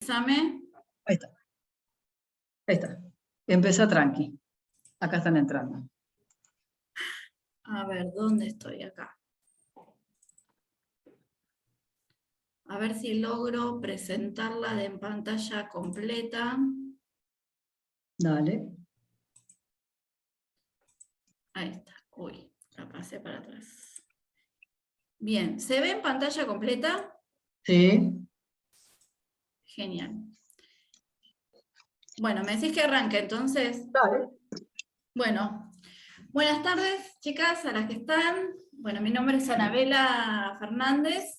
Examen. Ahí está. Ahí está. Empezá tranqui. Acá están entrando. A ver, ¿dónde estoy acá? A ver si logro presentarla en pantalla completa. Dale. Ahí está. Uy, la pasé para atrás. Bien, ¿se ve en pantalla completa? Sí. Genial. Bueno, me decís que arranque, entonces. Dale. Bueno, buenas tardes, chicas, a las que están. Bueno, mi nombre es Anabela Fernández.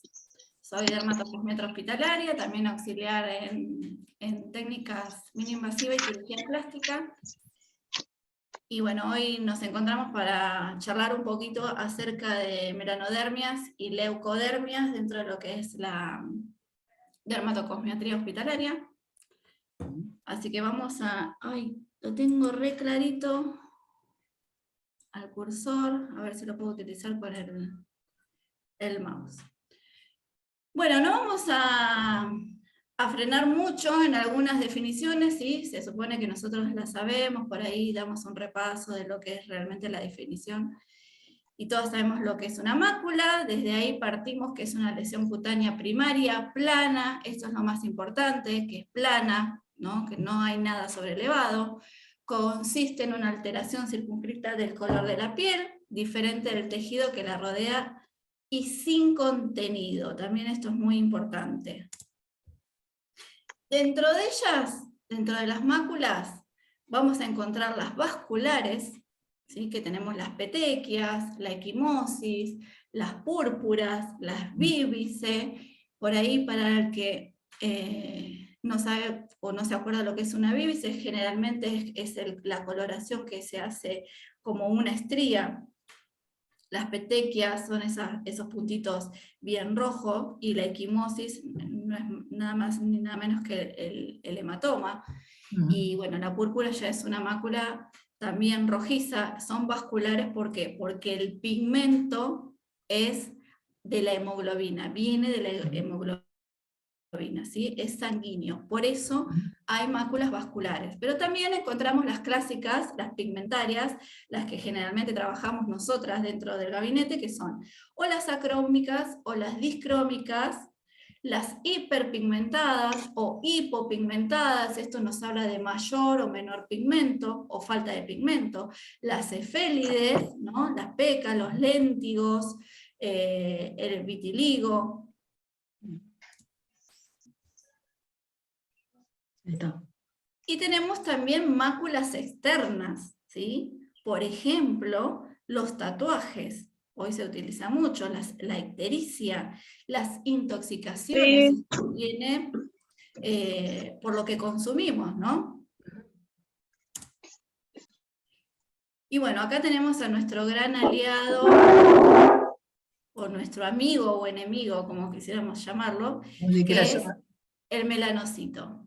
Soy dermatocosmetra hospitalaria, también auxiliar en técnicas mini-invasivas y cirugía plástica. Y bueno, hoy nos encontramos para charlar un poquito acerca de melanodermias y leucodermias dentro de lo que es la dermatocosmetría hospitalaria. Así que vamos a... Ay, lo tengo re clarito al cursor, a ver si lo puedo utilizar con el mouse. Bueno, no vamos a frenar mucho en algunas definiciones, ¿sí? Se supone que nosotros las sabemos, por ahí damos un repaso de lo que es realmente la definición, y todos sabemos lo que es una mácula. Desde ahí partimos que es una lesión cutánea primaria, plana, esto es lo más importante, que es plana, ¿no? Que no hay nada sobrelevado, consiste en una alteración circunscrita del color de la piel, diferente del tejido que la rodea, y sin contenido, también esto es muy importante. Dentro de ellas, dentro de las máculas, vamos a encontrar las vasculares, ¿sí? Que tenemos las petequias, la equimosis, las púrpuras, las víbice. Por ahí, para el que no sabe o no se acuerda lo que es una víbice, generalmente es la coloración que se hace como una estría. Las petequias son esos puntitos bien rojos, y la equimosis no es nada más ni nada menos que el hematoma. Y bueno, la púrpura ya es una mácula también rojiza. Son vasculares, ¿por qué? Porque el pigmento es de la hemoglobina, viene de la hemoglobina, ¿sí? Es sanguíneo, por eso hay máculas vasculares. Pero también encontramos las clásicas, las pigmentarias, las que generalmente trabajamos nosotras dentro del gabinete, que son o las acrómicas o las discrómicas, las hiperpigmentadas o hipopigmentadas, esto nos habla de mayor o menor pigmento o falta de pigmento, las cefélides, ¿no? Las pecas, los léntigos, el vitiligo. Está. Y tenemos también máculas externas, ¿sí? Por ejemplo, los tatuajes. Hoy se utiliza mucho, la ictericia, las intoxicaciones, Sí. esto viene por lo que consumimos, ¿no? Y bueno, acá tenemos a nuestro gran aliado, o nuestro amigo o enemigo, como quisiéramos llamarlo, que es el melanocito.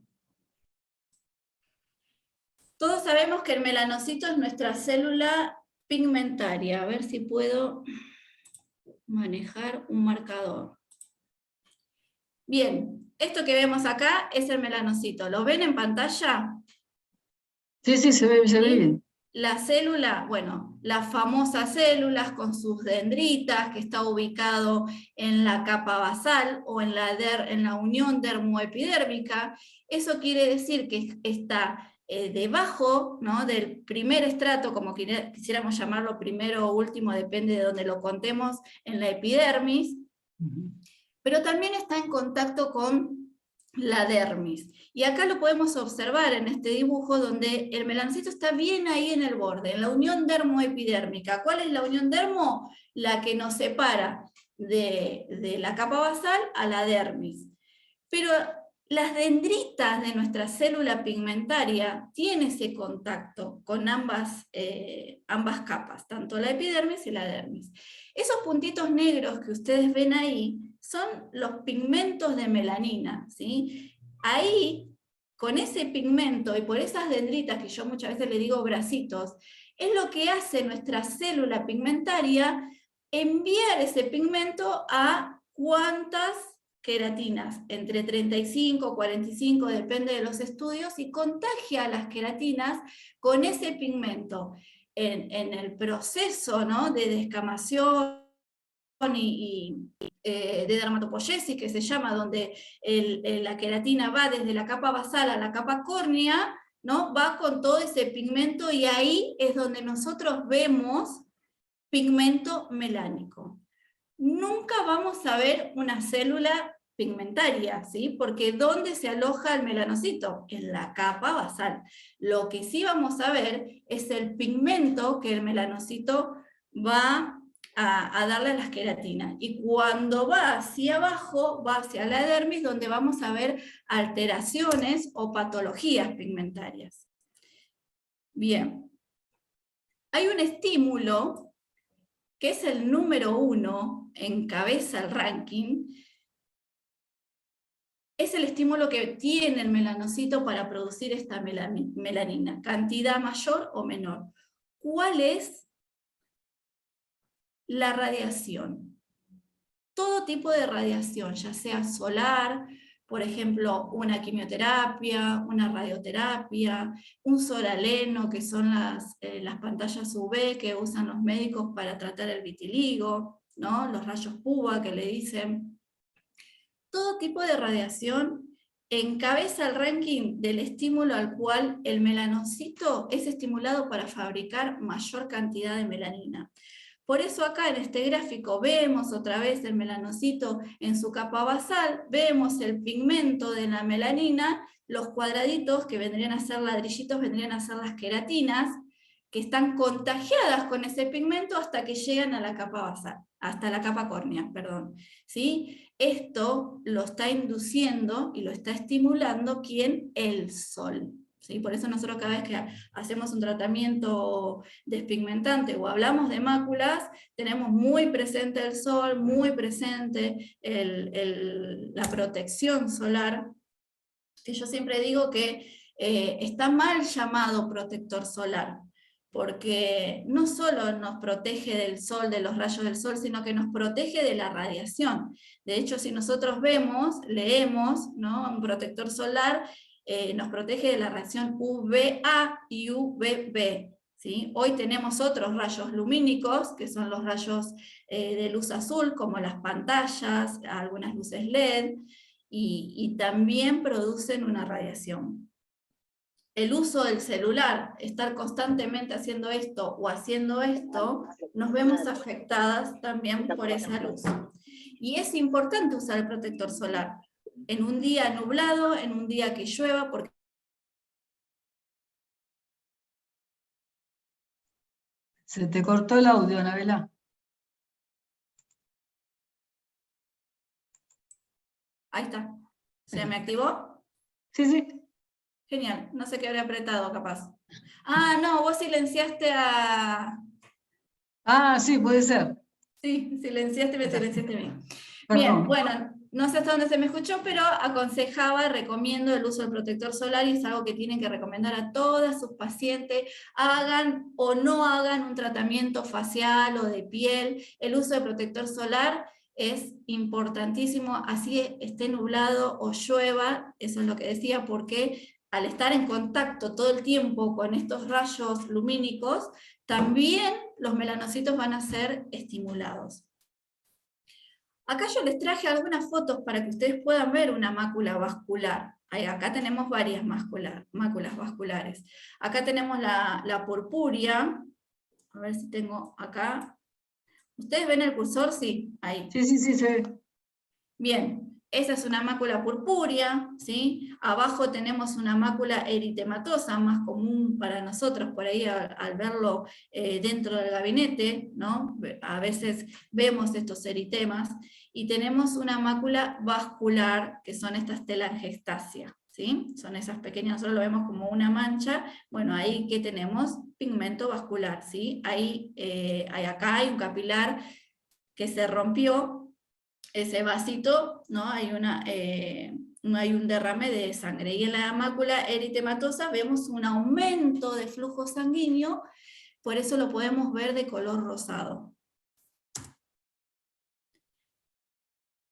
Todos sabemos que el melanocito es nuestra célula pigmentaria. A ver si puedo manejar un marcador. Bien, esto que vemos acá es el melanocito. ¿Lo ven en pantalla? Sí, sí, se ve bien. La célula, bueno, las famosas células con sus dendritas, que está ubicado en la capa basal o en la unión dermoepidérmica. Eso quiere decir que está debajo, ¿no? Del primer estrato, como quisiéramos llamarlo, primero o último, depende de donde lo contemos, en la epidermis, pero también está en contacto con la dermis. Y acá lo podemos observar en este dibujo, donde el melanocito está bien ahí en el borde, en la unión dermoepidérmica. ¿Cuál es la unión dermo? La que nos separa de la capa basal a la dermis. Pero las dendritas de nuestra célula pigmentaria tienen ese contacto con ambas capas, tanto la epidermis y la dermis. Esos puntitos negros que ustedes ven ahí son los pigmentos de melanina, ¿sí? Ahí, con ese pigmento y por esas dendritas, que yo muchas veces le digo bracitos, es lo que hace nuestra célula pigmentaria enviar ese pigmento a cuantas queratinas, entre 35 y 45, depende de los estudios, y contagia a las queratinas con ese pigmento. En el proceso, ¿no?, de descamación de dermatopoiesis, que se llama, donde la queratina va desde la capa basal a la capa córnea, ¿no?, va con todo ese pigmento, y ahí es donde nosotros vemos pigmento melánico. Nunca vamos a ver una célula pigmentaria, ¿sí? Porque ¿dónde se aloja el melanocito? En la capa basal. Lo que sí vamos a ver es el pigmento que el melanocito va a darle a las queratinas. Y cuando va hacia abajo, va hacia la dermis, donde vamos a ver alteraciones o patologías pigmentarias. Bien. Hay un estímulo que es el número 1, encabeza el ranking, es el estímulo que tiene el melanocito para producir esta melanina, cantidad mayor o menor. ¿Cuál es la radiación? Todo tipo de radiación, ya sea solar, por ejemplo, una quimioterapia, una radioterapia, un soraleno, que son las pantallas UV que usan los médicos para tratar el vitiligo, ¿no?, los rayos PUVA que le dicen. Todo tipo de radiación encabeza el ranking del estímulo al cual el melanocito es estimulado para fabricar mayor cantidad de melanina. Por eso acá en este gráfico vemos otra vez el melanocito en su capa basal, vemos el pigmento de la melanina, los cuadraditos que vendrían a ser ladrillitos vendrían a ser las queratinas, que están contagiadas con ese pigmento hasta que llegan a la capa basal, hasta la capa córnea, perdón, ¿sí? Esto lo está induciendo y lo está estimulando, ¿quién? El sol. ¿Sí? Por eso nosotros cada vez que hacemos un tratamiento despigmentante o hablamos de máculas, tenemos muy presente el sol, muy presente la protección solar, que yo siempre digo que está mal llamado protector solar, porque no solo nos protege del sol, de los rayos del sol, sino que nos protege de la radiación. De hecho, si nosotros leemos, ¿no?, un protector solar nos protege de la radiación UVA y UVB. ¿Sí? Hoy tenemos otros rayos lumínicos, que son los rayos de luz azul, como las pantallas, algunas luces LED, y también producen una radiación. El uso del celular, estar constantemente haciendo esto o haciendo esto, nos vemos afectadas también por esa luz. Y es importante usar el protector solar en un día nublado, en un día que llueva, porque Se te cortó el audio, Anabela. ahí está. ¿Se me activó? Sí, sí. Genial, no sé qué habré apretado capaz. Ah, no, vos silenciaste a... Ah, sí, puede ser. Sí, silenciaste a mí. Perdón. Bien, bueno, no sé hasta dónde se me escuchó, pero aconsejaba, recomiendo el uso del protector solar, y es algo que tienen que recomendar a todas sus pacientes, hagan o no hagan un tratamiento facial o de piel. El uso de protector solar es importantísimo, así esté nublado o llueva, eso es lo que decía, porque al estar en contacto todo el tiempo con estos rayos lumínicos, también los melanocitos van a ser estimulados. Acá yo les traje algunas fotos para que ustedes puedan ver una mácula vascular. Acá tenemos varias máculas vasculares. Acá tenemos la purpúrea. A ver si tengo acá. ¿Ustedes ven el cursor? Sí, ahí. Sí, sí, sí, se ve. Bien, esa es una mácula purpúrea, ¿sí? Abajo tenemos una mácula eritematosa, más común para nosotros por ahí al verlo dentro del gabinete, ¿no? A veces vemos estos eritemas, y tenemos una mácula vascular, que son estas telangiectasia, ¿sí? Son esas pequeñas, nosotros lo vemos como una mancha. Bueno, ahí ¿qué tenemos? Pigmento vascular, ¿sí? Ahí, acá hay un capilar que se rompió, ese vasito, ¿no? Hay un derrame de sangre. Y en la mácula eritematosa vemos un aumento de flujo sanguíneo, por eso lo podemos ver de color rosado.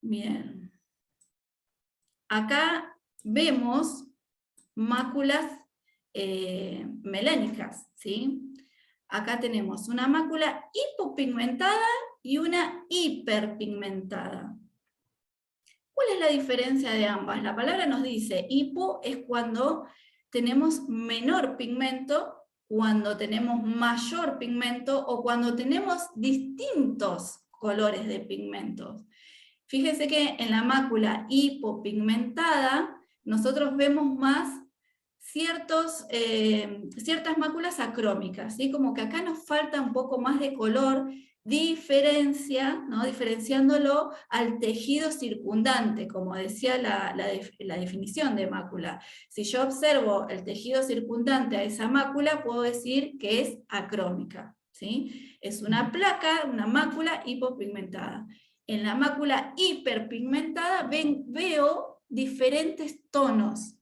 Bien. acá vemos máculas melánicas, ¿sí? Acá tenemos una mácula hipopigmentada y una hiperpigmentada. ¿Cuál es la diferencia de ambas? La palabra nos dice, hipo es cuando tenemos menor pigmento, cuando tenemos mayor pigmento o cuando tenemos distintos colores de pigmentos. Fíjense que en la mácula hipopigmentada nosotros vemos más ciertas máculas acrómicas, ¿sí? Como que acá nos falta un poco más de color, ¿no? Diferenciándolo al tejido circundante, como decía la definición de mácula. Si yo observo el tejido circundante a esa mácula, puedo decir que es acrómica, ¿sí? Es una placa, una mácula hipopigmentada. En la mácula hiperpigmentada veo diferentes tonos.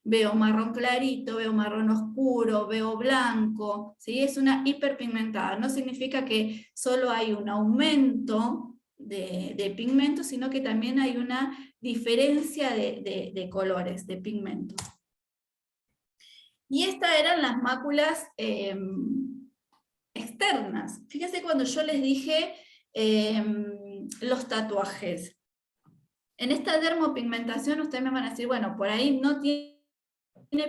Veo marrón clarito, veo marrón oscuro, veo blanco, ¿sí? Es una hiperpigmentada. No significa que solo hay un aumento de pigmento, sino que también hay una diferencia de colores, de pigmentos. Y estas eran las máculas externas. Fíjense cuando yo les dije los tatuajes. En esta dermopigmentación ustedes me van a decir, bueno, por ahí no tiene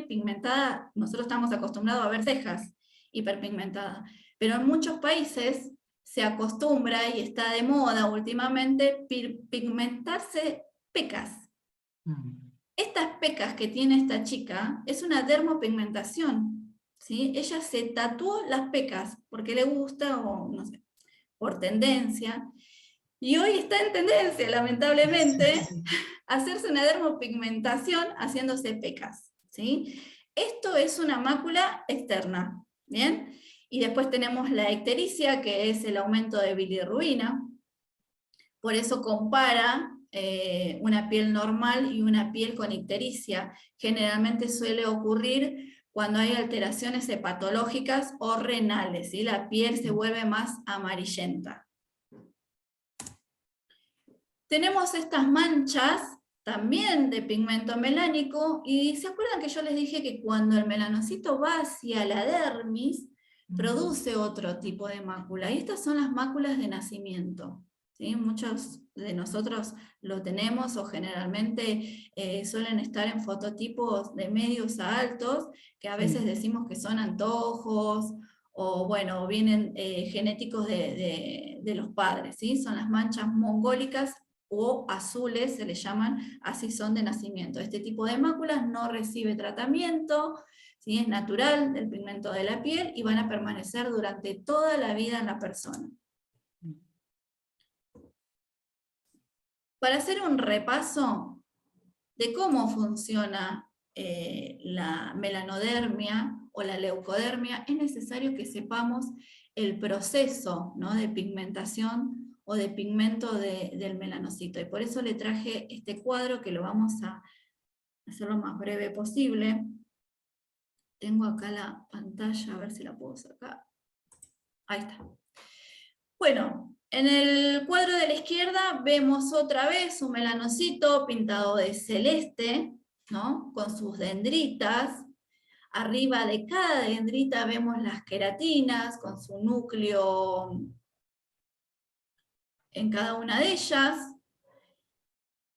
pigmentada, nosotros estamos acostumbrados a ver cejas hiperpigmentadas, pero en muchos países se acostumbra y está de moda últimamente pigmentarse pecas. Estas pecas que tiene esta chica es una dermopigmentación, ¿sí? Ella se tatuó las pecas porque le gusta o no sé, por tendencia, y hoy está en tendencia, lamentablemente, hacerse una dermopigmentación haciéndose pecas, ¿sí? Esto es una mácula externa, ¿bien? Y después tenemos la ictericia, que es el aumento de bilirrubina. Por eso compara una piel normal y una piel con ictericia. Generalmente suele ocurrir cuando hay alteraciones hepatológicas o renales, ¿sí? La piel se vuelve más amarillenta. Tenemos estas manchas también de pigmento melánico, y ¿se acuerdan que yo les dije que cuando el melanocito va hacia la dermis, produce otro tipo de mácula? Y estas son las máculas de nacimiento, ¿sí? Muchos de nosotros lo tenemos, o generalmente suelen estar en fototipos de medios a altos, que a veces decimos que son antojos, o bueno, vienen genéticos de los padres, ¿sí? Son las manchas mongólicas o azules, se les llaman, así son de nacimiento. Este tipo de máculas no recibe tratamiento, ¿sí? Es natural del pigmento de la piel y van a permanecer durante toda la vida en la persona. Para hacer un repaso de cómo funciona la melanodermia o la leucodermia, es necesario que sepamos el proceso, ¿no?, de pigmentación o de pigmento del melanocito. Y por eso le traje este cuadro, que lo vamos a hacer lo más breve posible. Tengo acá la pantalla, a ver si la puedo sacar. Ahí está. Bueno, en el cuadro de la izquierda vemos otra vez un melanocito pintado de celeste, ¿no?, con sus dendritas. Arriba de cada dendrita vemos las queratinas con su núcleo en cada una de ellas.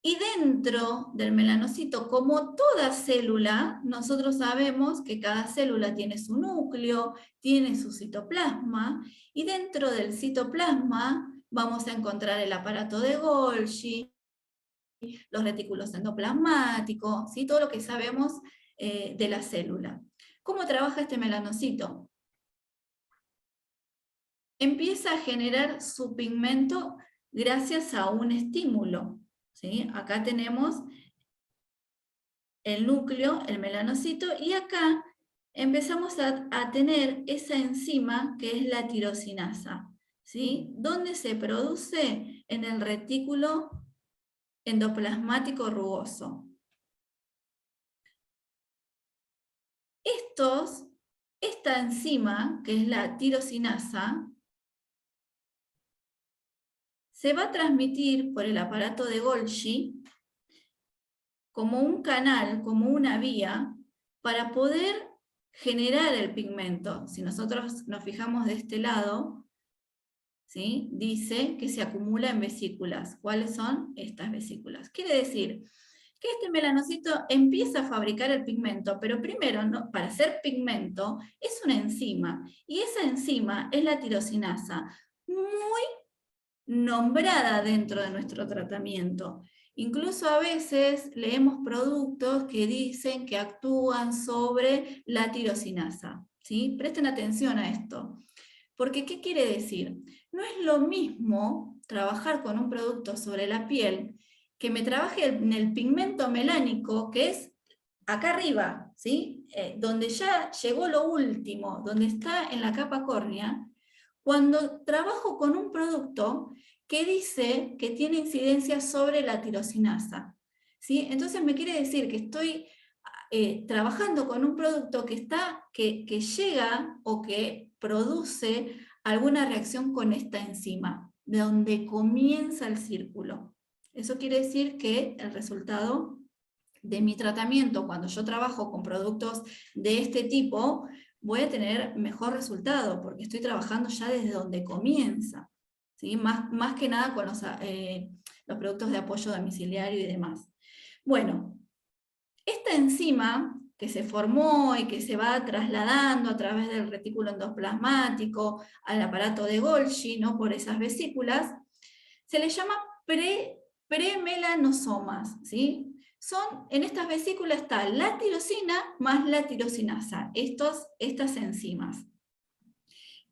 Y dentro del melanocito, como toda célula, nosotros sabemos que cada célula tiene su núcleo, tiene su citoplasma, y dentro del citoplasma vamos a encontrar el aparato de Golgi, los retículos endoplasmáticos, ¿sí? Todo lo que sabemos de la célula. ¿Cómo trabaja este melanocito? Empieza a generar su pigmento gracias a un estímulo, ¿sí? Acá tenemos el núcleo, el melanocito, y acá empezamos a tener esa enzima que es la tirosinasa, ¿sí? ¿Dónde se produce? En el retículo endoplasmático rugoso. Esta enzima, que es la tirosinasa, se va a transmitir por el aparato de Golgi como un canal, como una vía, para poder generar el pigmento. Si nosotros nos fijamos de este lado, ¿sí? Dice que se acumula en vesículas. ¿Cuáles son estas vesículas? Quiere decir que este melanocito empieza a fabricar el pigmento, pero primero, para hacer pigmento, es una enzima, y esa enzima es la tirosinasa, muy nombrada dentro de nuestro tratamiento. Incluso a veces leemos productos que dicen que actúan sobre la tirosinasa, ¿sí? Presten atención a esto. Porque, ¿qué quiere decir? No es lo mismo trabajar con un producto sobre la piel que me trabaje en el pigmento melánico, que es acá arriba, ¿sí? Donde ya llegó lo último, donde está en la capa córnea, cuando trabajo con un producto que dice que tiene incidencia sobre la tirosinasa, ¿sí? Entonces me quiere decir que estoy trabajando con un producto que llega o que produce alguna reacción con esta enzima, de donde comienza el círculo. Eso quiere decir que el resultado de mi tratamiento, cuando yo trabajo con productos de este tipo, voy a tener mejor resultado, porque estoy trabajando ya desde donde comienza, ¿sí? Más que nada con los productos de apoyo domiciliario y demás. Bueno, esta enzima que se formó y que se va trasladando a través del retículo endoplasmático al aparato de Golgi, ¿no? Por esas vesículas, se le llama premelanosomas, ¿sí? En estas vesículas está la tirosina más la tirosinasa, estas enzimas.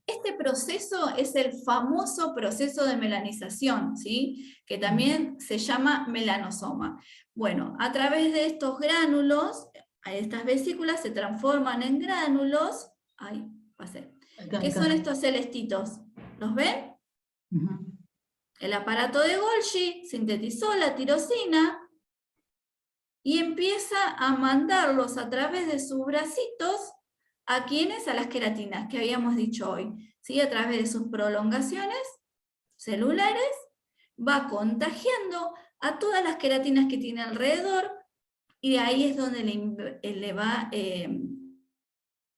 Este proceso es el famoso proceso de melanización, ¿sí? Que también se llama melanosoma. Bueno, a través de estos gránulos, estas vesículas se transforman en gránulos. Ahí, pasé. ¿Qué son estos celestitos? ¿Los ven? El aparato de Golgi sintetizó la tirosina y empieza a mandarlos a través de sus bracitos a quienes, a las queratinas que habíamos dicho hoy, ¿sí? A través de sus prolongaciones celulares, va contagiando a todas las queratinas que tiene alrededor, y de ahí es donde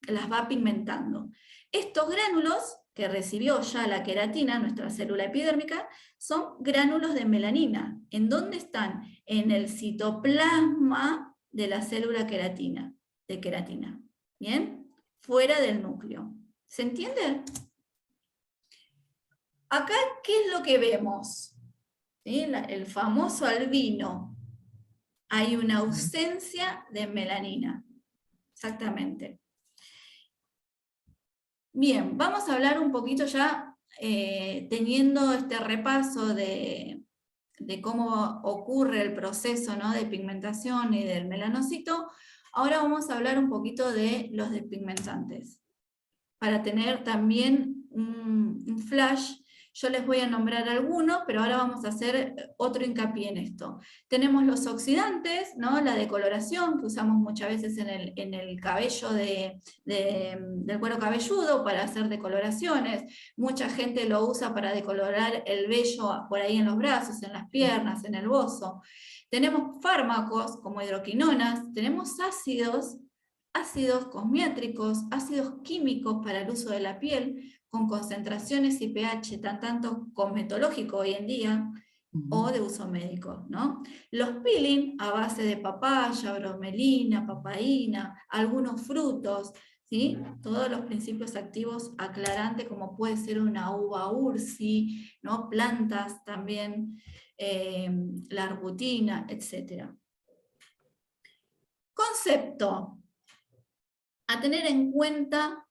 las va pigmentando. Estos gránulos que recibió ya la queratina, nuestra célula epidérmica, son gránulos de melanina. ¿En dónde están? En el citoplasma de la célula de queratina. ¿Bien? Fuera del núcleo. ¿Se entiende? Acá, ¿qué es lo que vemos? ¿Sí? El famoso albino. Hay una ausencia de melanina. Exactamente. Bien, vamos a hablar un poquito ya, teniendo este repaso de cómo ocurre el proceso, ¿no? De pigmentación y del melanocito. Ahora vamos a hablar un poquito de los despigmentantes, para tener también un flash. Yo les voy a nombrar algunos, pero ahora vamos a hacer otro hincapié en esto. Tenemos los oxidantes, ¿no? La decoloración que usamos muchas veces en el cabello del cuero cabelludo para hacer decoloraciones. Mucha gente lo usa para decolorar el vello por ahí en los brazos, en las piernas, en el bozo. Tenemos fármacos como hidroquinonas, tenemos ácidos cosmiátricos, ácidos químicos para el uso de la piel, con concentraciones y pH tanto cosmetológico hoy en día, o de uso médico, ¿no? Los peeling a base de papaya, bromelina, papaína, algunos frutos, ¿sí? Todos los principios activos aclarantes, como puede ser una uva ursi, ¿no? Plantas también, la arbutina, etc. Concepto a tener en cuenta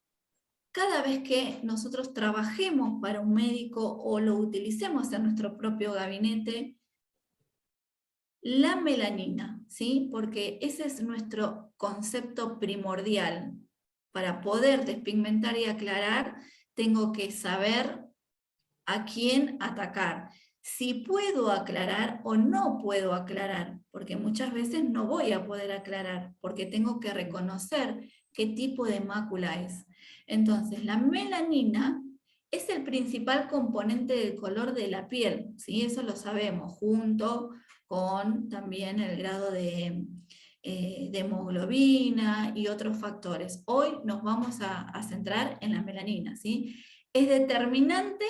cada vez que nosotros trabajemos para un médico o lo utilicemos en nuestro propio gabinete, la melanina, ¿sí? Porque ese es nuestro concepto primordial. Para poder despigmentar y aclarar, tengo que saber a quién atacar. Si puedo aclarar o no puedo aclarar, porque muchas veces no voy a poder aclarar, porque tengo que reconocer qué tipo de mácula es. Entonces, la melanina es el principal componente del color de la piel, ¿sí? Eso lo sabemos, junto con también el grado de hemoglobina y otros factores. Hoy nos vamos a centrar en la melanina, ¿sí? Es determinante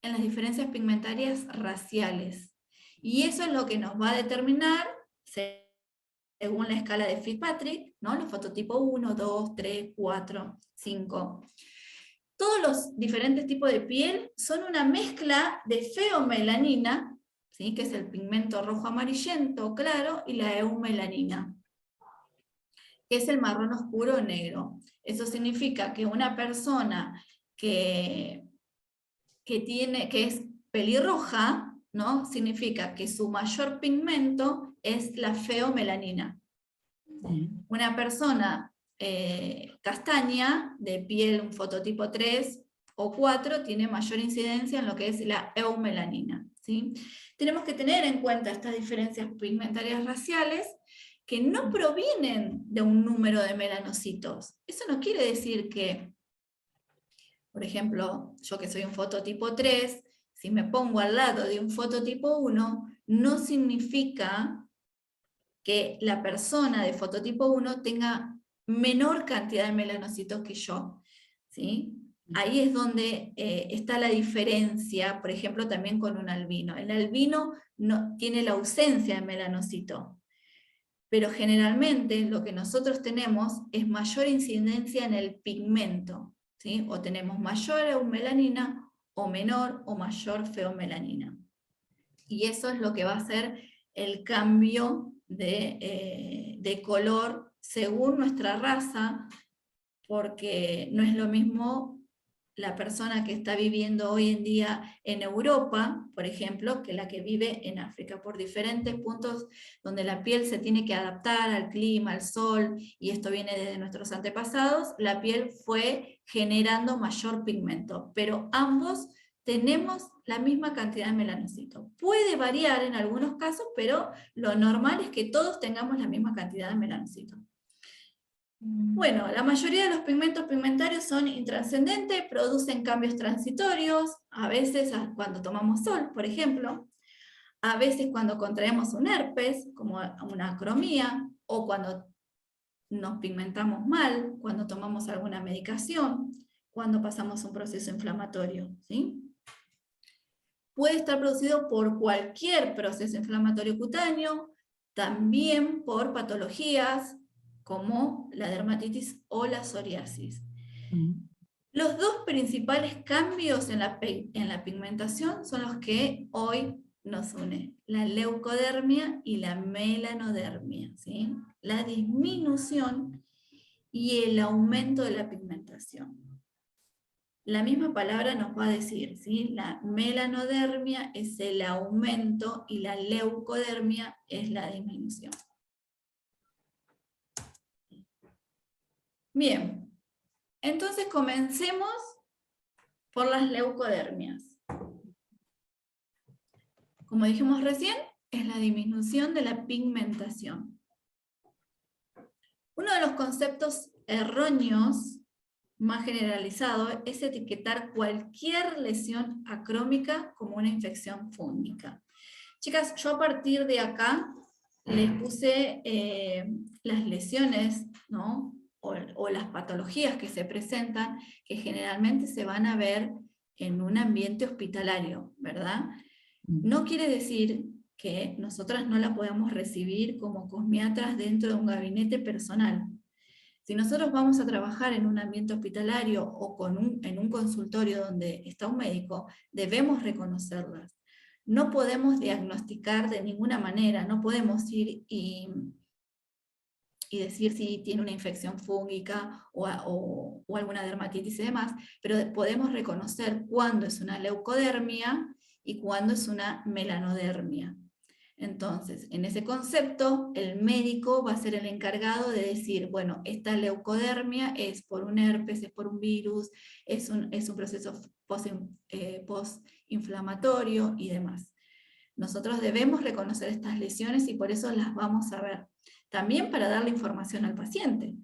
en las diferencias pigmentarias raciales. Y eso es lo que nos va a determinar, según la escala de Fitzpatrick, ¿no? Los fototipos 1, 2, 3, 4, 5. Todos los diferentes tipos de piel son una mezcla de feomelanina, ¿sí? Que es el pigmento rojo amarillento claro, y la eumelanina, que es el marrón oscuro o negro. Eso significa que una persona que es pelirroja, ¿no? Significa que su mayor pigmento es la feomelanina. Una persona castaña, de piel un fototipo 3 o 4, tiene mayor incidencia en lo que es la eumelanina, ¿sí? Tenemos que tener en cuenta estas diferencias pigmentarias raciales que no provienen de un número de melanocitos. Eso no quiere decir que, por ejemplo, yo que soy un fototipo 3, si me pongo al lado de un fototipo 1, no significa que la persona de fototipo 1 tenga menor cantidad de melanocitos que yo, ¿sí? Ahí es donde está la diferencia, por ejemplo, también con un albino. El albino no, tiene la ausencia de melanocito, pero generalmente lo que nosotros tenemos es mayor incidencia en el pigmento, ¿sí? O tenemos mayor eumelanina, o menor o mayor feomelanina. Y eso es lo que va a ser el cambio de color según nuestra raza, porque no es lo mismo la persona que está viviendo hoy en día en Europa, por ejemplo, que la que vive en África, por diferentes puntos donde la piel se tiene que adaptar al clima, al sol, y esto viene desde nuestros antepasados, la piel fue generando mayor pigmento, pero ambos tenemos la misma cantidad de melanocito. Puede variar en algunos casos, pero lo normal es que todos tengamos la misma cantidad de melanocito. Bueno, la mayoría de los pigmentos pigmentarios son intrascendentes, producen cambios transitorios, a veces cuando tomamos sol, por ejemplo, a veces cuando contraemos un herpes, como una acromía, o cuando nos pigmentamos mal, cuando tomamos alguna medicación, cuando pasamos un proceso inflamatorio, ¿sí? Puede estar producido por cualquier proceso inflamatorio cutáneo, también por patologías como la dermatitis o la psoriasis. Los dos principales cambios en la pigmentación son los que hoy nos unen, la leucodermia y la melanodermia, ¿sí? La disminución y el aumento de la pigmentación. La misma palabra nos va a decir, ¿sí? La melanodermia es el aumento y la leucodermia es la disminución. Bien, entonces comencemos por las leucodermias. Como dijimos recién, es la disminución de la pigmentación. Uno de los conceptos erróneos más generalizado es etiquetar cualquier lesión acrómica como una infección fúngica. Chicas, yo a partir de acá les puse las lesiones, ¿no? o las patologías que se presentan, que generalmente se van a ver en un ambiente hospitalario, ¿verdad? No quiere decir que nosotras no la podamos recibir como cosmiatras dentro de un gabinete personal. Si nosotros vamos a trabajar en un ambiente hospitalario o en un consultorio donde está un médico, debemos reconocerlas. No podemos diagnosticar de ninguna manera, no podemos ir y decir si tiene una infección fúngica o alguna dermatitis y demás, pero podemos reconocer cuándo es una leucodermia y cuándo es una melanodermia. Entonces, en ese concepto, el médico va a ser el encargado de decir, bueno, esta leucodermia es por un herpes, es por un virus, es un proceso postinflamatorio y demás. Nosotros debemos reconocer estas lesiones y por eso las vamos a ver. También para darle información al paciente,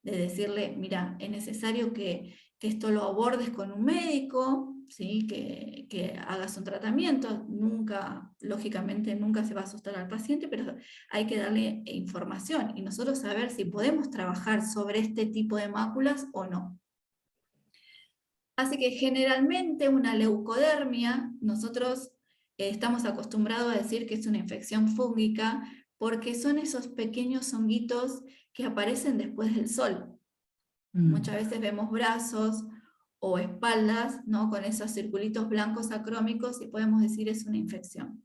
de decirle, mira, es necesario que esto lo abordes con un médico, ¿sí? que hagas un tratamiento, lógicamente nunca se va a asustar al paciente, pero hay que darle información y nosotros saber si podemos trabajar sobre este tipo de máculas o no. Así que generalmente una leucodermia, nosotros estamos acostumbrados a decir que es una infección fúngica porque son esos pequeños honguitos que aparecen después del sol. Muchas veces vemos brazos o espaldas, ¿no? Con esos circulitos blancos acrómicos y podemos decir es una infección.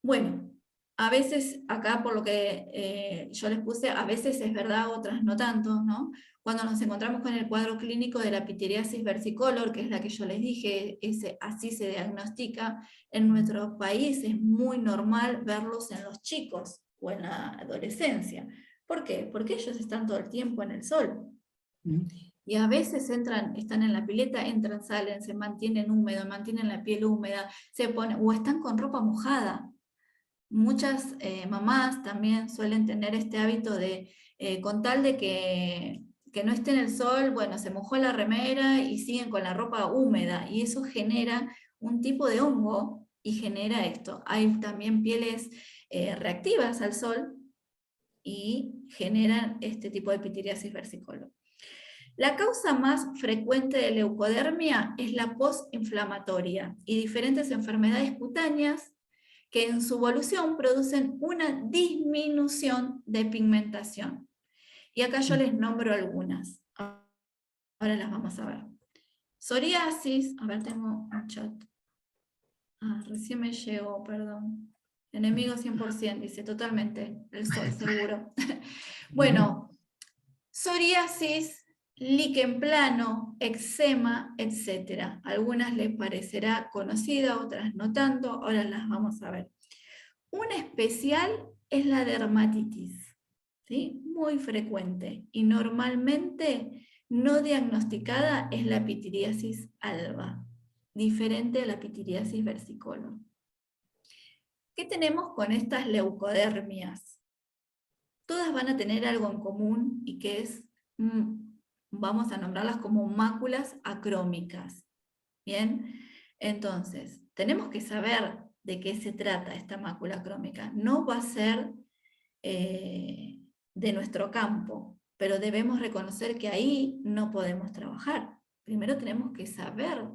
Bueno, a veces, acá por lo que yo les puse, a veces es verdad, otras no tanto, ¿no? Cuando nos encontramos con el cuadro clínico de la pityriasis versicolor, que es la que yo les dije, así se diagnostica, en nuestro país es muy normal verlos en los chicos o en la adolescencia. ¿Por qué? Porque ellos están todo el tiempo en el sol. Y a veces están en la pileta, entran, salen, se mantienen húmedos, mantienen la piel húmeda, se ponen, o están con ropa mojada. Muchas mamás también suelen tener este hábito de, con tal de que no esté en el sol, bueno, se mojó la remera y siguen con la ropa húmeda, y eso genera un tipo de hongo y genera esto. Hay también pieles reactivas al sol y generan este tipo de pityriasis versicolor. La causa más frecuente de leucodermia es la postinflamatoria y diferentes enfermedades cutáneas que en su evolución producen una disminución de pigmentación. Y acá yo les nombro algunas. Ahora las vamos a ver. Psoriasis, a ver, tengo un chat. Recién me llegó, perdón. Enemigo 100%, dice, totalmente, el sol, seguro. Bueno, psoriasis, líquen plano, eczema, etc. Algunas les parecerá conocida, otras no tanto, ahora las vamos a ver. Una especial es la dermatitis, ¿sí? Muy frecuente y normalmente no diagnosticada es la pityriasis alba, diferente a la pityriasis versicolor. ¿Qué tenemos con estas leucodermias? Todas van a tener algo en común y que es, vamos a nombrarlas como máculas acrómicas. ¿Bien? Entonces, tenemos que saber de qué se trata esta mácula acrómica. No va a ser de nuestro campo, pero debemos reconocer que ahí no podemos trabajar. Primero tenemos que saber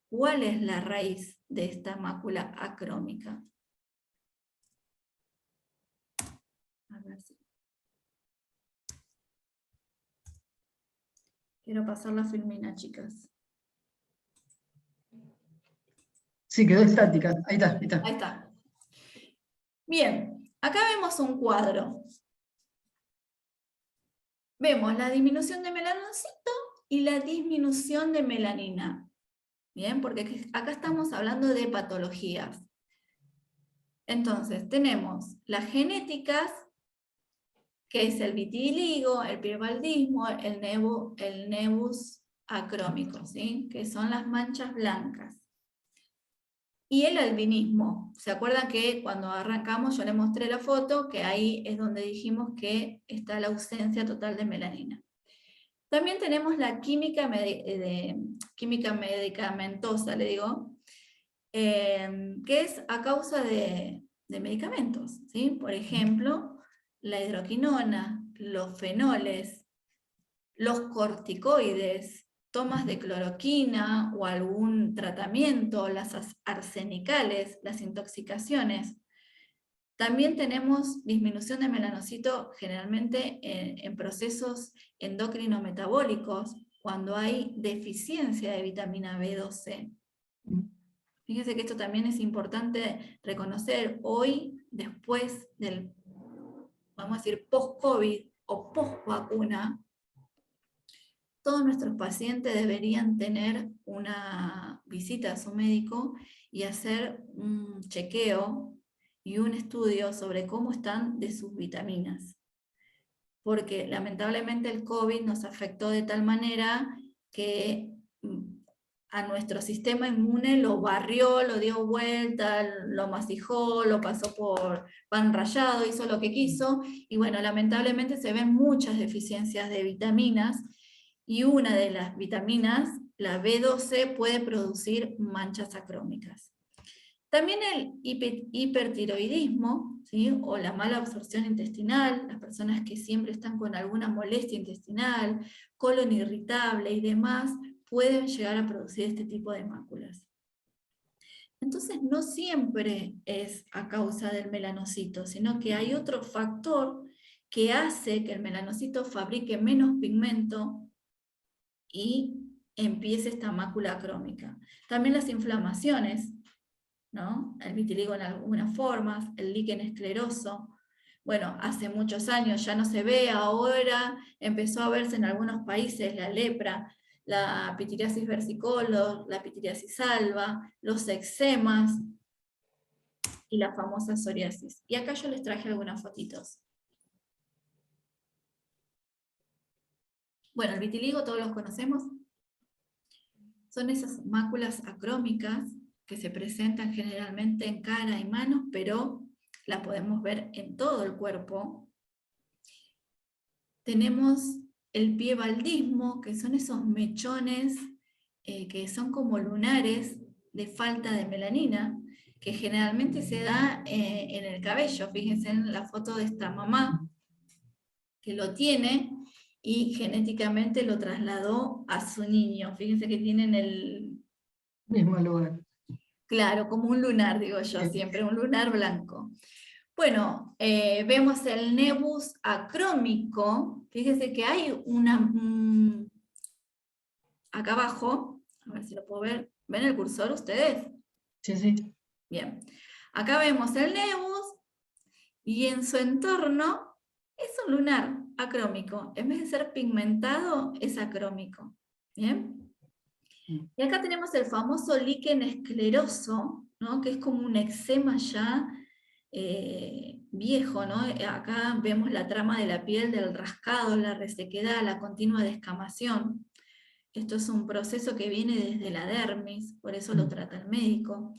cuál es la raíz de esta mácula acrómica. A ver si... Quiero pasar la filmina, chicas. Sí, quedó estática. Ahí está, ahí está. Ahí está. Bien, acá vemos un cuadro. Vemos la disminución de melanocito y la disminución de melanina. Bien, porque acá estamos hablando de patologías. Entonces, tenemos las genéticas, que es el vitiligo, el pirbaldismo, el nevus acrómico, ¿sí? Que son las manchas blancas. Y el albinismo. ¿Se acuerdan que cuando arrancamos yo les mostré la foto, que ahí es donde dijimos que está la ausencia total de melanina? También tenemos la química medicamentosa, le digo, que es a causa de medicamentos, ¿sí? Por ejemplo, la hidroquinona, los fenoles, los corticoides, tomas de cloroquina o algún tratamiento, las arsenicales, las intoxicaciones. También tenemos disminución de melanocito generalmente en procesos endocrino-metabólicos, cuando hay deficiencia de vitamina B12. Fíjense que esto también es importante reconocer hoy, después del, vamos a decir, post-COVID o post-vacuna, todos nuestros pacientes deberían tener una visita a su médico y hacer un chequeo y un estudio sobre cómo están de sus vitaminas. Porque lamentablemente el COVID nos afectó de tal manera que a nuestro sistema inmune lo barrió, lo dio vuelta, lo masijó, lo pasó por pan rallado, hizo lo que quiso, y bueno, lamentablemente se ven muchas deficiencias de vitaminas, y una de las vitaminas, la B12, puede producir manchas acrómicas. También el hipertiroidismo, ¿sí? O la mala absorción intestinal, las personas que siempre están con alguna molestia intestinal, colon irritable y demás, pueden llegar a producir este tipo de máculas. Entonces no siempre es a causa del melanocito, sino que hay otro factor que hace que el melanocito fabrique menos pigmento y empiece esta mácula acrómica. También las inflamaciones, ¿no? El vitiligo en algunas formas, el líquen escleroso. Bueno, hace muchos años ya no se ve, ahora empezó a verse en algunos países la lepra, la pitiriasis versicolor, la pitiriasis alba, los eczemas y la famosa psoriasis. Y acá yo les traje algunas fotitos. Bueno, el vitiligo todos los conocemos. Son esas máculas acrómicas que se presentan generalmente en cara y manos, pero la podemos ver en todo el cuerpo. Tenemos el piebaldismo, que son esos mechones que son como lunares de falta de melanina, que generalmente se da en el cabello. Fíjense en la foto de esta mamá, que lo tiene y genéticamente lo trasladó a su niño. Fíjense que tienen el Mismo lugar. Claro, como un lunar, digo yo siempre, un lunar blanco. Bueno, vemos el nebus acrómico. Fíjense que hay acá abajo, a ver si lo puedo ver. ¿Ven el cursor ustedes? Sí, sí. Bien. Acá vemos el nebus y en su entorno es un lunar acrómico. En vez de ser pigmentado, es acrómico. ¿Bien? Y acá tenemos el famoso líquen escleroso, ¿no? Que es como un eczema ya viejo, ¿no? Acá vemos la trama de la piel del rascado, la resequedad, la continua descamación. Esto es un proceso que viene desde la dermis, por eso lo trata el médico.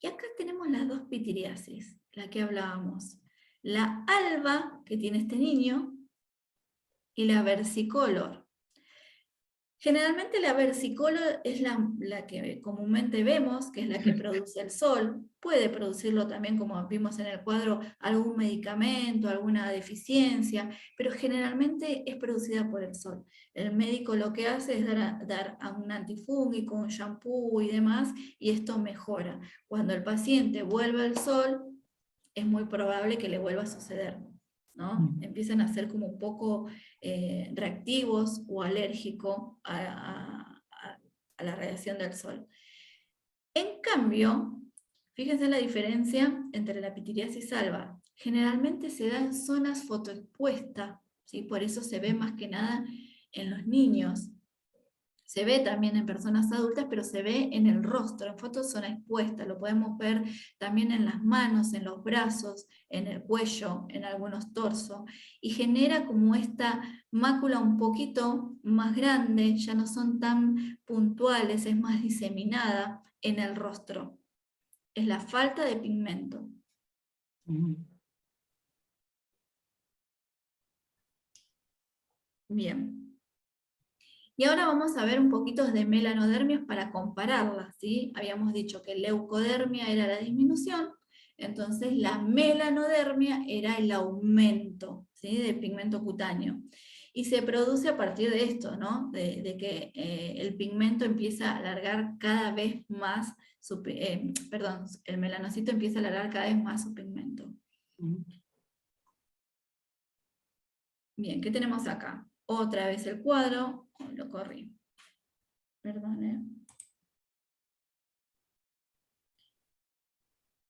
Y acá tenemos las dos pitiriasis, la que hablábamos. La alba, que tiene este niño, y la versicolor. Generalmente la versicolor es la que comúnmente vemos, que es la que produce el sol. Puede producirlo también, como vimos en el cuadro, algún medicamento, alguna deficiencia, pero generalmente es producida por el sol. El médico lo que hace es dar a un antifúngico, un shampoo y demás, y esto mejora. Cuando el paciente vuelve al sol, es muy probable que le vuelva a suceder, ¿no? Empiezan a ser como un poco reactivos o alérgicos a la radiación del sol. En cambio, fíjense la diferencia entre la pitiriasis alba. Generalmente se da en zonas fotoexpuestas, ¿sí? Por eso se ve más que nada en los niños. Se ve también en personas adultas, pero se ve en el rostro, en fotozona expuesta. Lo podemos ver también en las manos, en los brazos, en el cuello, en algunos torsos. Y genera como esta mácula un poquito más grande, ya no son tan puntuales, es más diseminada en el rostro. Es la falta de pigmento. Bien. Y ahora vamos a ver un poquito de melanodermias para compararlas, ¿sí? Habíamos dicho que leucodermia era la disminución, entonces la melanodermia era el aumento, ¿sí? De pigmento cutáneo. Y se produce a partir de esto, ¿no? De que el pigmento empieza a alargar cada vez más, el melanocito empieza a alargar cada vez más su pigmento. Bien, ¿qué tenemos acá? Otra vez el cuadro, lo corrí. Perdón,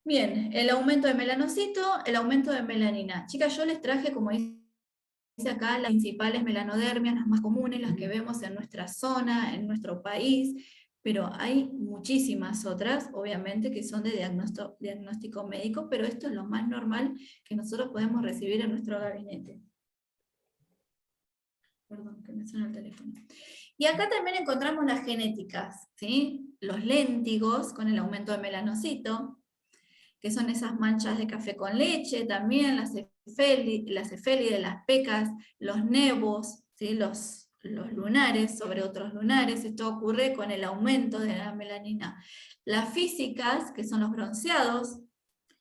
Bien, el aumento de melanocito, el aumento de melanina. Chicas, yo les traje, como dice acá, las principales melanodermias, las más comunes, las que vemos en nuestra zona, en nuestro país, pero hay muchísimas otras, obviamente, que son de diagnóstico médico, pero esto es lo más normal que nosotros podemos recibir en nuestro gabinete. Perdón, que me suena el teléfono. Y acá también encontramos las genéticas, ¿sí? Los léntigos con el aumento de melanocito, que son esas manchas de café con leche, también las efélides, las pecas, los nebos, ¿sí? los los lunares sobre otros lunares. Esto ocurre con el aumento de la melanina. Las físicas, que son los bronceados,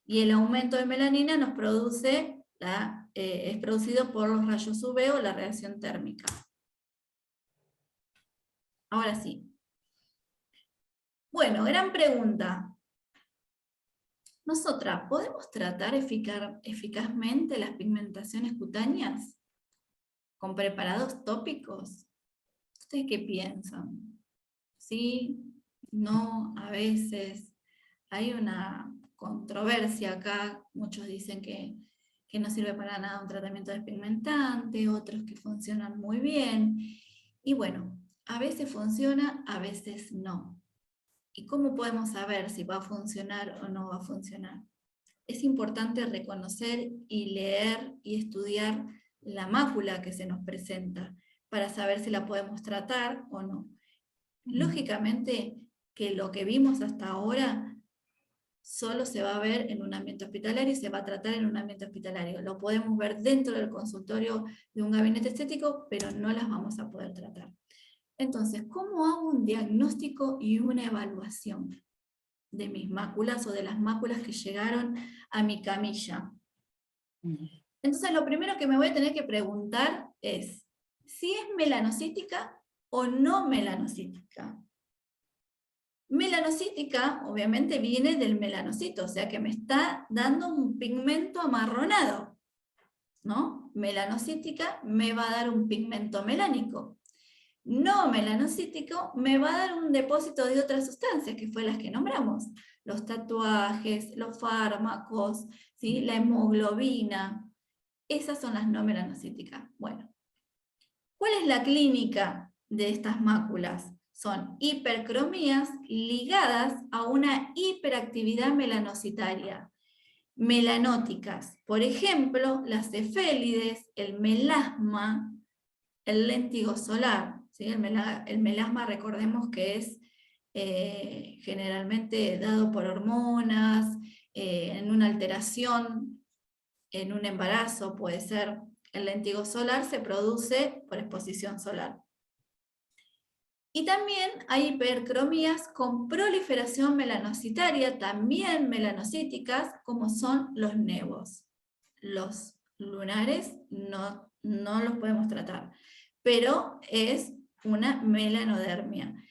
y el aumento de melanina nos produce es producido por los rayos UV o la radiación térmica. Ahora sí. Bueno, gran pregunta. ¿Nosotras podemos tratar eficazmente las pigmentaciones cutáneas con preparados tópicos? ¿Ustedes qué piensan? ¿Sí? ¿No? A veces hay una controversia acá. Muchos dicen que no sirve para nada un tratamiento despigmentante, otros que funcionan muy bien. Y bueno, a veces funciona, a veces no. ¿Y cómo podemos saber si va a funcionar o no va a funcionar? Es importante reconocer y leer y estudiar la mácula que se nos presenta para saber si la podemos tratar o no. Lógicamente que lo que vimos hasta ahora solo se va a ver en un ambiente hospitalario y se va a tratar en un ambiente hospitalario. Lo podemos ver dentro del consultorio de un gabinete estético, pero no las vamos a poder tratar. Entonces, ¿cómo hago un diagnóstico y una evaluación de mis máculas o de las máculas que llegaron a mi camilla? Entonces, lo primero que me voy a tener que preguntar es si es melanocítica o no melanocítica. Melanocítica, obviamente, viene del melanocito, o sea que me está dando un pigmento amarronado, ¿no? Melanocítica me va a dar un pigmento melánico. No melanocítico me va a dar un depósito de otras sustancias, que fue las que nombramos. Los tatuajes, los fármacos, ¿sí? La hemoglobina. Esas son las no melanocíticas. Bueno, ¿cuál es la clínica de estas máculas? Son hipercromías ligadas a una hiperactividad melanocitaria. Melanóticas, por ejemplo, las cefélides, el melasma, el léntigo solar. ¿Sí? El melasma, recordemos que es generalmente dado por hormonas, en una alteración, en un embarazo, puede ser. El léntigo solar se produce por exposición solar. Y también hay hipercromías con proliferación melanocitaria, también melanocíticas, como son los nevos. Los lunares no los podemos tratar, pero es una melanodermia.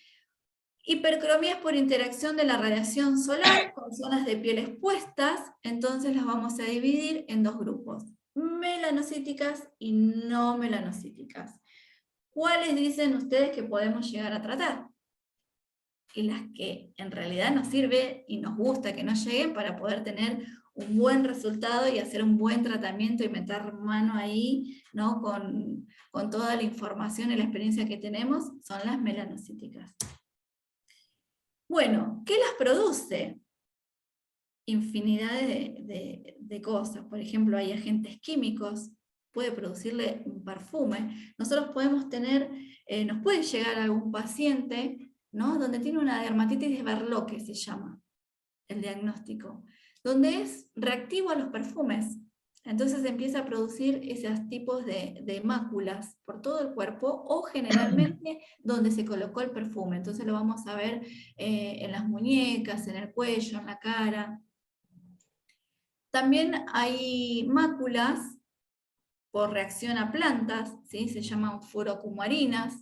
Hipercromías por interacción de la radiación solar con zonas de piel expuestas, entonces las vamos a dividir en dos grupos, melanocíticas y no melanocíticas. ¿Cuáles dicen ustedes que podemos llegar a tratar? Y las que en realidad nos sirve y nos gusta que nos lleguen para poder tener un buen resultado y hacer un buen tratamiento y meter mano ahí, ¿no? con toda la información y la experiencia que tenemos, son las melanocíticas. Bueno, ¿qué las produce? Infinidad de cosas. Por ejemplo, hay agentes químicos, puede producirle un perfume. Nosotros podemos tener, nos puede llegar algún paciente, ¿no? Donde tiene una dermatitis de Berloque, se llama el diagnóstico, donde es reactivo a los perfumes. Entonces empieza a producir esos tipos de máculas por todo el cuerpo o generalmente donde se colocó el perfume. Entonces lo vamos a ver en las muñecas, en el cuello, en la cara. También hay máculas por reacción a plantas, ¿sí? Se llaman furocumarinas.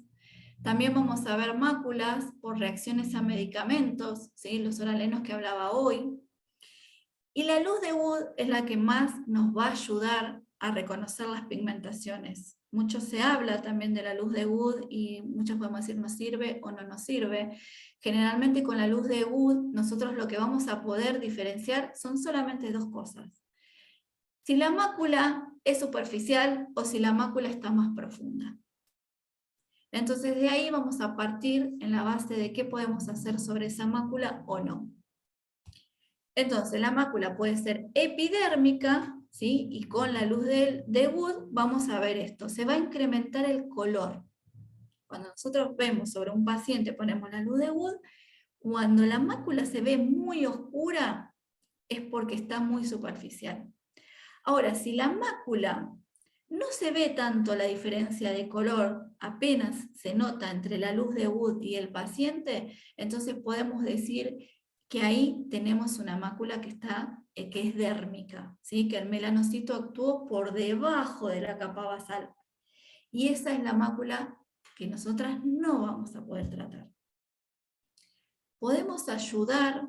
También vamos a ver máculas por reacciones a medicamentos, ¿sí? Los oralenos que hablaba hoy. Y la luz de Wood es la que más nos va a ayudar a reconocer las pigmentaciones. Mucho se habla también de la luz de Wood y muchos podemos decir nos sirve o no nos sirve. Generalmente con la luz de Wood nosotros lo que vamos a poder diferenciar son solamente dos cosas. Si la mácula es superficial o si la mácula está más profunda. Entonces de ahí vamos a partir en la base de qué podemos hacer sobre esa mácula o no. Entonces la mácula puede ser epidérmica, ¿sí? Y con la luz de Wood vamos a ver esto, se va a incrementar el color. Cuando nosotros vemos sobre un paciente, ponemos la luz de Wood, cuando la mácula se ve muy oscura, es porque está muy superficial. Ahora, si la mácula No se ve tanto la diferencia de color, apenas se nota entre la luz de Wood y el paciente, entonces podemos decir que ahí tenemos una mácula que es dérmica, ¿sí? Que el melanocito actuó por debajo de la capa basal. Y esa es la mácula que nosotras no vamos a poder tratar. Podemos ayudar,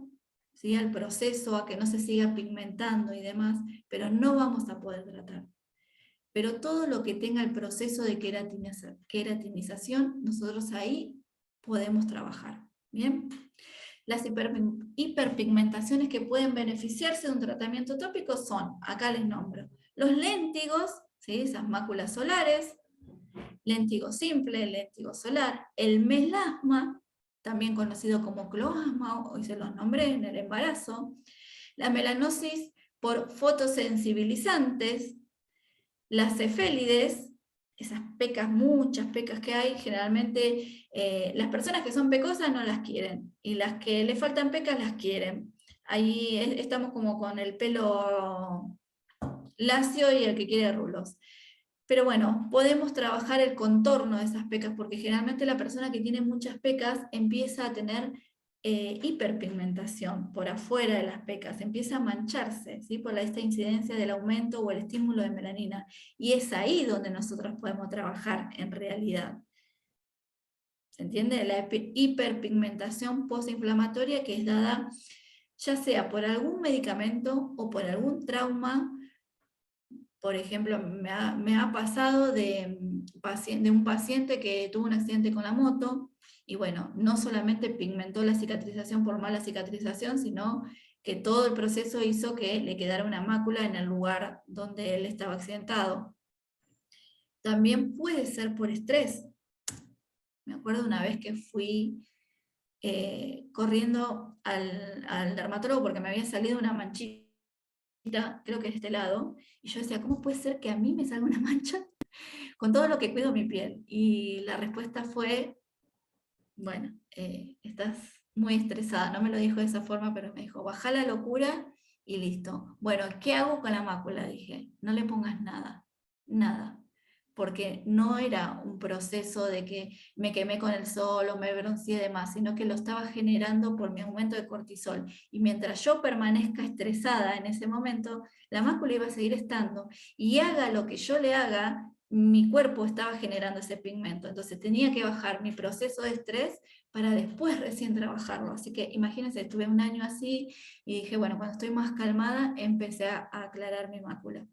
¿sí?, al proceso, a que no se siga pigmentando y demás, pero no vamos a poder tratar. Pero todo lo que tenga el proceso de queratinización, nosotros ahí podemos trabajar. ¿Bien? Las hiperpigmentaciones que pueden beneficiarse de un tratamiento tópico son, acá les nombro, los léntigos, ¿sí?, esas máculas solares, léntigo simple, léntigo solar, el melasma, también conocido como cloasma, hoy se los nombré en el embarazo, la melanosis por fotosensibilizantes, las cefélides, esas pecas, muchas pecas que hay, generalmente las personas que son pecosas no las quieren, y las que le faltan pecas las quieren. Ahí estamos como con el pelo lacio y el que quiere rulos. Pero bueno, podemos trabajar el contorno de esas pecas, porque generalmente la persona que tiene muchas pecas empieza a tener hiperpigmentación por afuera de las pecas, empieza a mancharse, ¿sí?, por esta incidencia del aumento o el estímulo de melanina. Y es ahí donde nosotros podemos trabajar en realidad. ¿Se entiende? La hiperpigmentación postinflamatoria que es dada ya sea por algún medicamento o por algún trauma. Por ejemplo, me ha pasado de un paciente que tuvo un accidente con la moto, y bueno, no solamente pigmentó la cicatrización por mala cicatrización, sino que todo el proceso hizo que le quedara una mácula en el lugar donde él estaba accidentado. También puede ser por estrés. Me acuerdo una vez que fui corriendo al dermatólogo porque me había salido una manchita, creo que de este lado, y yo decía, ¿cómo puede ser que a mí me salga una mancha con todo lo que cuido mi piel? Y la respuesta fue, bueno, estás muy estresada. No me lo dijo de esa forma, pero me dijo, bajá la locura y listo. Bueno, ¿qué hago con la mácula? Dije, no le pongas nada, nada. Porque no era un proceso de que me quemé con el sol o me bronceé de más, sino que lo estaba generando por mi aumento de cortisol. Y mientras yo permanezca estresada en ese momento, la mácula iba a seguir estando. Y haga lo que yo le haga, mi cuerpo estaba generando ese pigmento. Entonces tenía que bajar mi proceso de estrés para después recién trabajarlo. Así que imagínense, estuve un año así y dije, bueno, cuando estoy más calmada, empecé a aclarar mi mácula.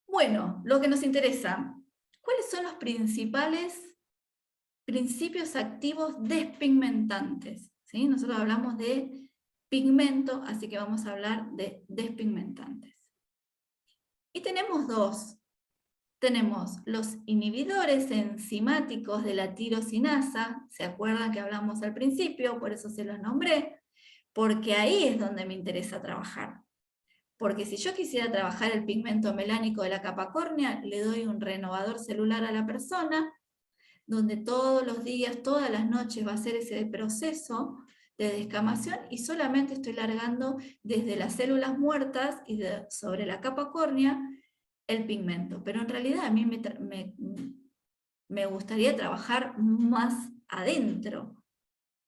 Bueno, lo que nos interesa, ¿cuáles son los principales principios activos despigmentantes? ¿Sí? Nosotros hablamos de pigmento, así que vamos a hablar de despigmentantes. Y tenemos dos. Tenemos los inhibidores enzimáticos de la tirosinasa, ¿se acuerdan que hablamos al principio? Por eso se los nombré, porque ahí es donde me interesa trabajar. Porque si yo quisiera trabajar el pigmento melánico de la capa córnea, le doy un renovador celular a la persona, donde todos los días, todas las noches va a hacer ese proceso de descamación y solamente estoy largando desde las células muertas y sobre la capa córnea el pigmento. Pero en realidad a mí me gustaría trabajar más adentro,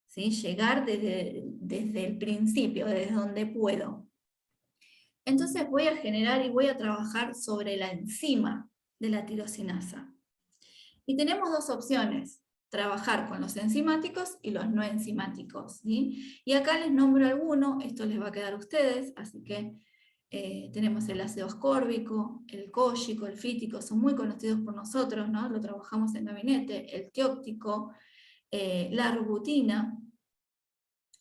¿sí? Llegar desde el principio, desde donde puedo. Entonces voy a generar y voy a trabajar sobre la enzima de la tirosinasa. Y tenemos dos opciones, trabajar con los enzimáticos y los no enzimáticos, ¿sí? Y acá les nombro alguno, esto les va a quedar a ustedes, así que tenemos el ácido ascórbico, el cógico, el fítico, son muy conocidos por nosotros, ¿no? Lo trabajamos en gabinete, el tióptico, la arbutina,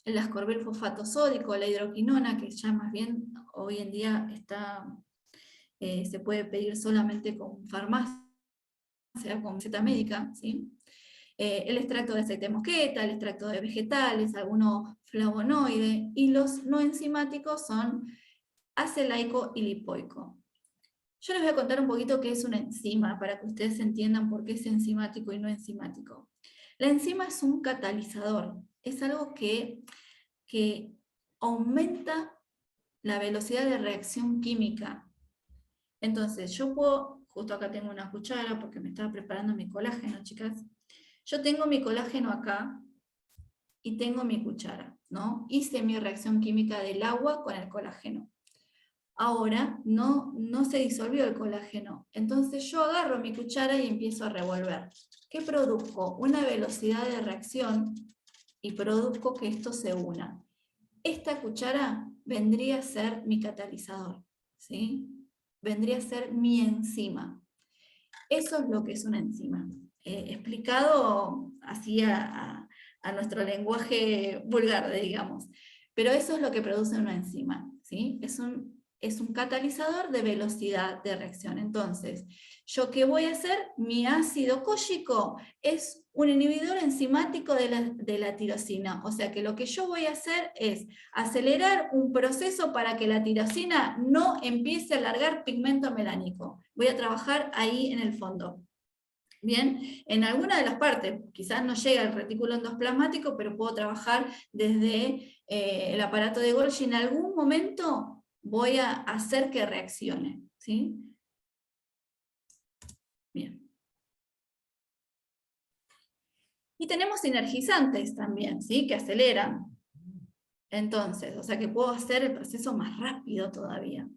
el ascorbilfosfato sódico, la hidroquinona, que ya más bien hoy en día se puede pedir solamente con farmacia, con receta médica, ¿sí? El extracto de aceite de mosqueta, el extracto de vegetales, algunos flavonoides, y los no enzimáticos son acelaico y lipoico. Yo les voy a contar un poquito qué es una enzima, para que ustedes entiendan por qué es enzimático y no enzimático. La enzima es un catalizador, es algo que aumenta la velocidad de reacción química. Entonces, yo puedo, justo acá tengo una cuchara porque me estaba preparando mi colágeno, chicas. Yo tengo mi colágeno acá y tengo mi cuchara, ¿no? Hice mi reacción química del agua con el colágeno. Ahora no se disolvió el colágeno, entonces yo agarro mi cuchara y empiezo a revolver. ¿Qué produzco? Una velocidad de reacción y produzco que esto se una. Esta cuchara vendría a ser mi catalizador, ¿sí? Vendría a ser mi enzima. Eso es lo que es una enzima. Explicado así a nuestro lenguaje vulgar, digamos. Pero eso es lo que produce una enzima, ¿sí? Es un catalizador de velocidad de reacción. Entonces, ¿yo qué voy a hacer? Mi ácido kógico es un inhibidor enzimático de la tirosina. O sea que lo que yo voy a hacer es acelerar un proceso para que la tirosina no empiece a largar pigmento melánico. Voy a trabajar ahí en el fondo. Bien, en alguna de las partes, quizás no llega al retículo endoplasmático, pero puedo trabajar desde el aparato de Golgi. En algún momento voy a hacer que reaccione, ¿sí? Bien. Y tenemos sinergizantes también, ¿sí? Que aceleran. Entonces, o sea que puedo hacer el proceso más rápido todavía.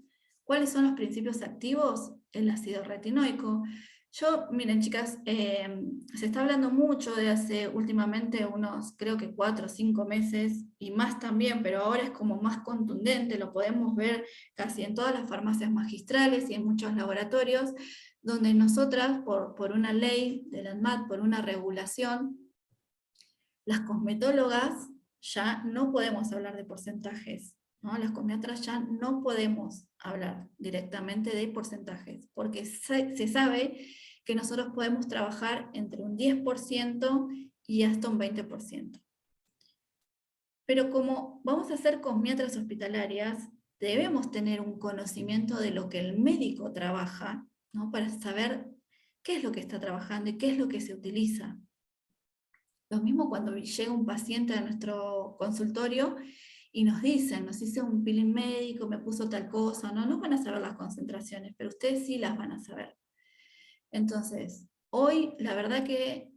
¿Cuáles son los principios activos? El ácido retinoico. Miren chicas, se está hablando mucho de hace últimamente unos, creo que 4 o 5 meses, y más también, pero ahora es como más contundente, lo podemos ver casi en todas las farmacias magistrales y en muchos laboratorios, donde nosotras, por una ley de la ANMAT, por una regulación, las cosmetólogas ya no podemos hablar de porcentajes, ¿no? Las cosmiatras ya no podemos hablar directamente de porcentajes, porque se sabe que nosotros podemos trabajar entre un 10% y hasta un 20%. Pero como vamos a ser cosmiatras hospitalarias, debemos tener un conocimiento de lo que el médico trabaja, ¿no? Para saber qué es lo que está trabajando y qué es lo que se utiliza. Lo mismo cuando llega un paciente a nuestro consultorio y nos hice un peeling médico, me puso tal cosa, no van a saber las concentraciones, pero ustedes sí las van a saber. Entonces, hoy la verdad que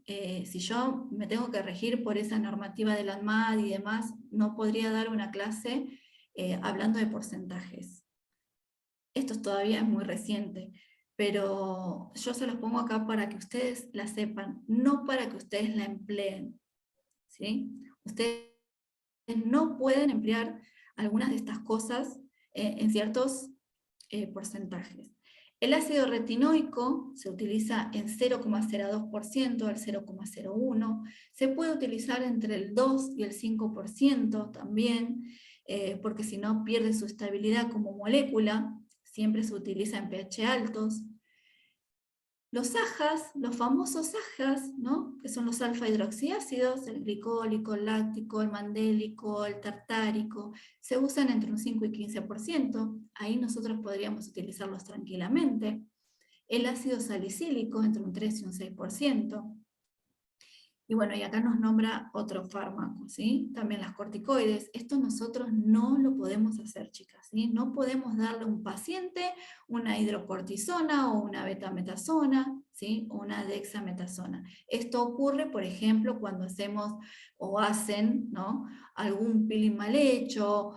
si yo me tengo que regir por esa normativa de la ANMAT y demás, no podría dar una clase hablando de porcentajes. Esto todavía es muy reciente, pero yo se los pongo acá para que ustedes la sepan, no para que ustedes la empleen, ¿sí? Ustedes no pueden emplear algunas de estas cosas en ciertos porcentajes. El ácido retinoico se utiliza en 0,02% al 0,01%, se puede utilizar entre el 2 y el 5% también, porque si no pierde su estabilidad como molécula, siempre se utiliza en pH altos. Los AHAs, los famosos AHAs, ¿no? Que son los alfa-hidroxiácidos, el glicólico, el láctico, el mandélico, el tartárico, se usan entre un 5 y 15%, ahí nosotros podríamos utilizarlos tranquilamente. El ácido salicílico entre un 3 y un 6%. Y bueno, y acá nos nombra otro fármaco, ¿sí? También las corticoides. Esto nosotros no lo podemos hacer, chicas, ¿sí? No podemos darle a un paciente una hidrocortisona o una betametasona, ¿sí? O una dexametasona. Esto ocurre, por ejemplo, cuando hacemos o hacen, ¿no? Algún peeling mal hecho,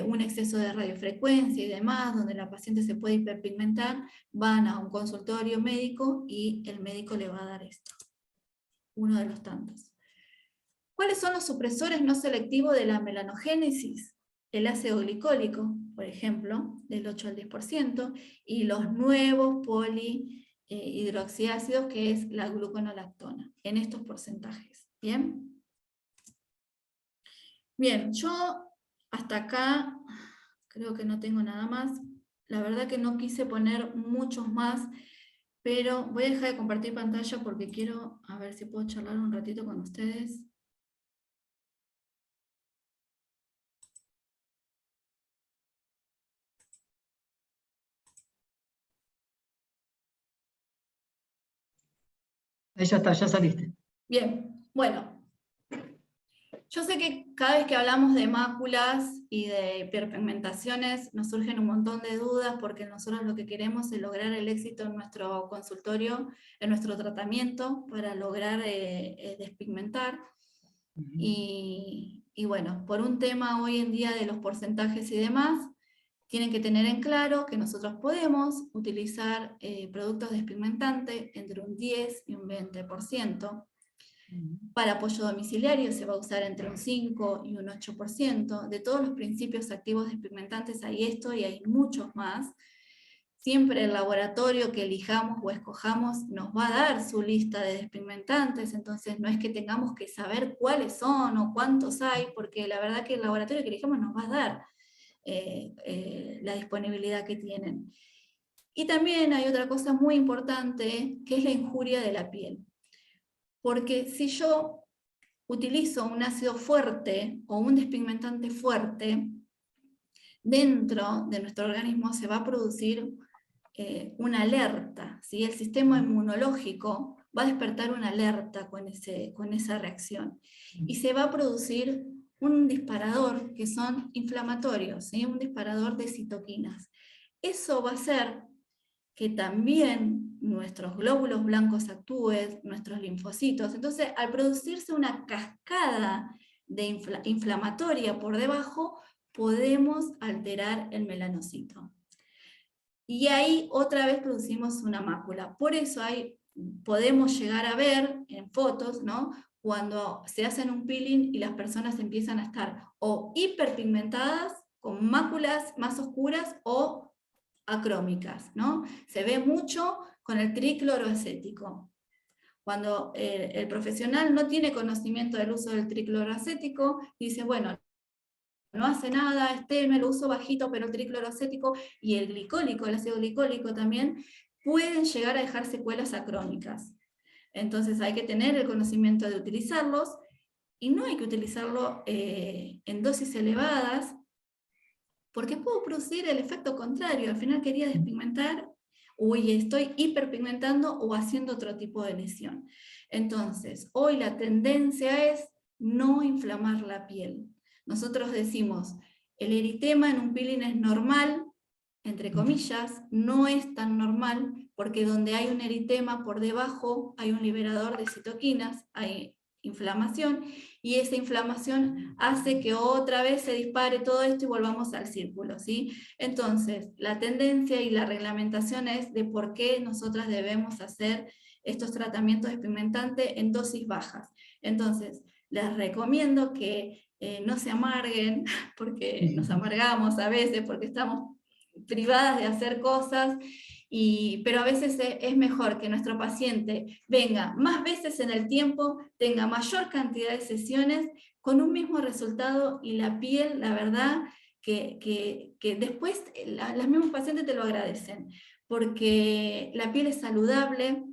un exceso de radiofrecuencia y demás, donde la paciente se puede hiperpigmentar, van a un consultorio médico y el médico le va a dar esto. Uno de los tantos. ¿Cuáles son los supresores no selectivos de la melanogénesis? El ácido glicólico, por ejemplo, del 8 al 10%, y los nuevos polihidroxiácidos, que es la gluconolactona, en estos porcentajes. ¿Bien? Bien, yo hasta acá creo que no tengo nada más. La verdad que no quise poner muchos más, pero voy a dejar de compartir pantalla porque quiero, a ver si puedo charlar un ratito con ustedes. Ahí ya está, ya saliste. Bien, bueno. Yo sé que cada vez que hablamos de máculas y de hiperpigmentaciones nos surgen un montón de dudas porque nosotros lo que queremos es lograr el éxito en nuestro consultorio, en nuestro tratamiento para lograr despigmentar. Y bueno, por un tema hoy en día de los porcentajes y demás, tienen que tener en claro que nosotros podemos utilizar productos despigmentantes entre un 10 y un 20%. Para apoyo domiciliario se va a usar entre un 5 y un 8%. De todos los principios activos despigmentantes hay esto y hay muchos más. Siempre el laboratorio que elijamos o escojamos nos va a dar su lista de despigmentantes, entonces no es que tengamos que saber cuáles son o cuántos hay, porque la verdad que el laboratorio que elijamos nos va a dar la disponibilidad que tienen. Y también hay otra cosa muy importante, que es la injuria de la piel. Porque si yo utilizo un ácido fuerte o un despigmentante fuerte, dentro de nuestro organismo se va a producir una alerta, ¿sí? El sistema inmunológico va a despertar una alerta con esa reacción. Y se va a producir un disparador que son inflamatorios, ¿sí? Un disparador de citoquinas. Eso va a hacer que también nuestros glóbulos blancos actúen, nuestros linfocitos. Entonces, al producirse una cascada inflamatoria por debajo, podemos alterar el melanocito. Y ahí otra vez producimos una mácula. Por eso podemos llegar a ver en fotos, ¿no?, cuando se hacen un peeling y las personas empiezan a estar o hiperpigmentadas, con máculas más oscuras o acrómicas, ¿no? Se ve mucho con el tricloroacético. Cuando el profesional no tiene conocimiento del uso del tricloroacético, dice, bueno, no hace nada, es tenue, lo uso bajito, pero el tricloroacético y el glicólico, el ácido glicólico también, pueden llegar a dejar secuelas acrómicas. Entonces hay que tener el conocimiento de utilizarlos, y no hay que utilizarlo en dosis elevadas, porque puedo producir el efecto contrario. Al final quería despigmentar, uy, estoy hiperpigmentando o haciendo otro tipo de lesión. Entonces, hoy la tendencia es no inflamar la piel. Nosotros decimos, el eritema en un peeling es normal, entre comillas, no es tan normal, porque donde hay un eritema por debajo hay un liberador de citoquinas, hay inflamación, y esa inflamación hace que otra vez se dispare todo esto y volvamos al círculo, ¿sí? Entonces, la tendencia y la reglamentación es de por qué nosotras debemos hacer estos tratamientos despigmentantes en dosis bajas. Entonces, les recomiendo que no se amarguen, porque nos amargamos a veces, porque estamos privadas de hacer cosas, pero a veces es mejor que nuestro paciente venga más veces en el tiempo, tenga mayor cantidad de sesiones, con un mismo resultado, y la piel, la verdad, que después las mismos pacientes te lo agradecen, porque la piel es saludable,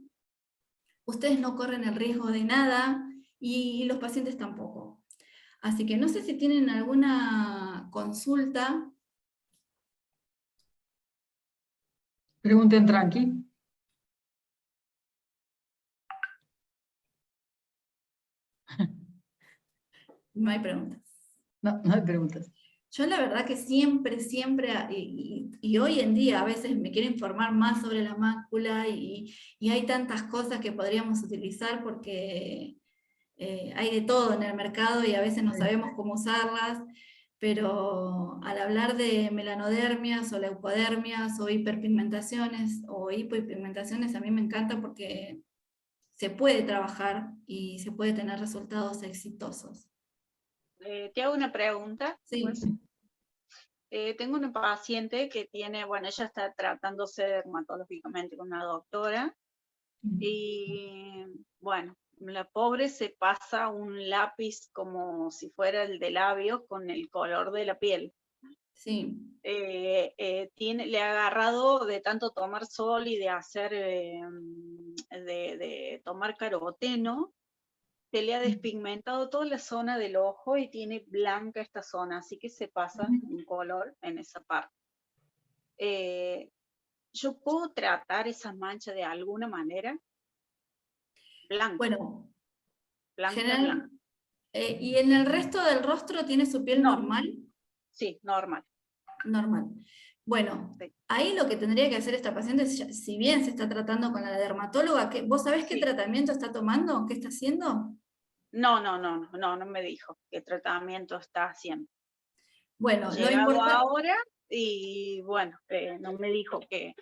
ustedes no corren el riesgo de nada, y los pacientes tampoco. Así que no sé si tienen alguna consulta. Pregunten tranqui. No hay preguntas. No, no hay preguntas. Yo la verdad que siempre, y hoy en día a veces me quiero informar más sobre la mácula, y hay tantas cosas que podríamos utilizar porque hay de todo en el mercado y a veces no sabemos cómo usarlas, pero al hablar de melanodermias o leucodermias o hiperpigmentaciones o hipohipigmentaciones, a mí me encanta porque se puede trabajar y se puede tener resultados exitosos. Te hago una pregunta. Sí. Tengo una paciente que tiene, bueno, ella está tratándose dermatológicamente con una doctora, y bueno, la pobre se pasa un lápiz como si fuera el de labios con el color de la piel. Sí. Le ha agarrado de tanto tomar sol y de hacer, de tomar caroteno, se le ha despigmentado toda la zona del ojo y tiene blanca esta zona, así que se pasa un color en esa parte. ¿Yo puedo tratar esa mancha de alguna manera? Blanca. Bueno, Blanca. ¿Y en el resto del rostro tiene su piel No. normal? Sí, normal. Normal. Bueno, Sí. ahí lo que tendría que hacer esta paciente, si bien se está tratando con la dermatóloga, ¿vos sabés qué Sí. tratamiento está tomando? ¿Qué está haciendo? No me dijo qué tratamiento está haciendo. Bueno, lo Llegado importante... ahora y bueno, no me dijo qué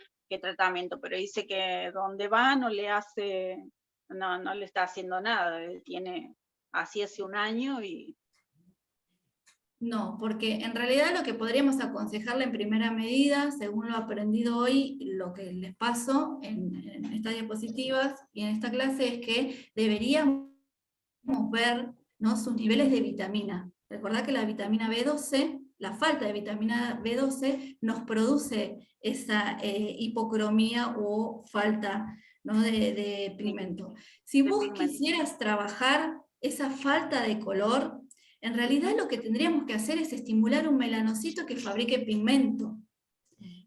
tratamiento, pero dice que donde va no le hace, no le está haciendo nada. Él tiene así hace un año y No, porque en realidad lo que podríamos aconsejarle en primera medida, según lo aprendido hoy, lo que les paso en estas diapositivas y en esta clase, es que deberíamos ver, ¿no?, sus niveles de vitamina. Recordá que la vitamina B12, la falta de vitamina B12, nos produce esa hipocromía o falta, ¿no?, de pigmento. Si de vos pigmento. quisieras trabajar esa falta de color, en realidad lo que tendríamos que hacer es estimular un melanocito que fabrique pigmento.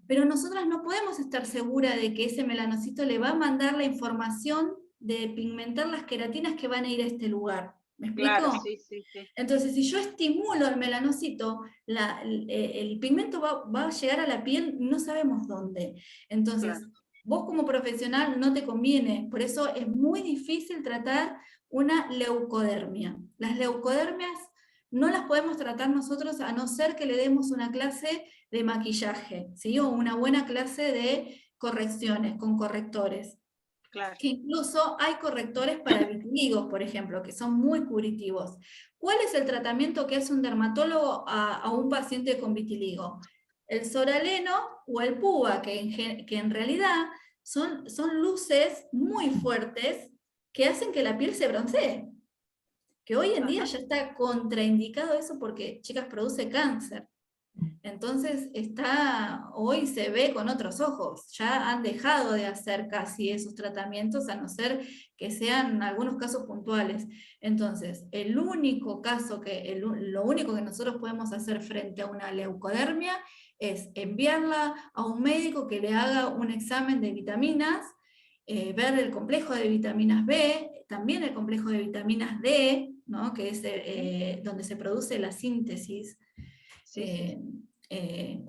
Pero nosotras no podemos estar seguras de que ese melanocito le va a mandar la información de pigmentar las queratinas que van a ir a este lugar. ¿Me explico? Claro, sí. Entonces, si yo estimulo el melanocito, el pigmento va a llegar a la piel, no sabemos dónde. Entonces, Claro. vos como profesional no te conviene, por eso es muy difícil tratar una leucodermia. Las leucodermias no las podemos tratar nosotros a no ser que le demos una clase de maquillaje, ¿sí? O una buena clase de correcciones, con correctores. Claro. Que incluso hay correctores para vitíligos, por ejemplo, que son muy curativos. ¿Cuál es el tratamiento que hace un dermatólogo a un paciente con vitiligo? El soraleno o el púa, que en realidad son luces muy fuertes que hacen que la piel se broncee. Que hoy en día ya está contraindicado eso porque, chicas, produce cáncer. Entonces hoy se ve con otros ojos, ya han dejado de hacer casi esos tratamientos, a no ser que sean algunos casos puntuales. Entonces, lo único que nosotros podemos hacer frente a una leucodermia es enviarla a un médico que le haga un examen de vitaminas, ver el complejo de vitaminas B, también el complejo de vitaminas D, ¿no?, que es donde se produce la síntesis.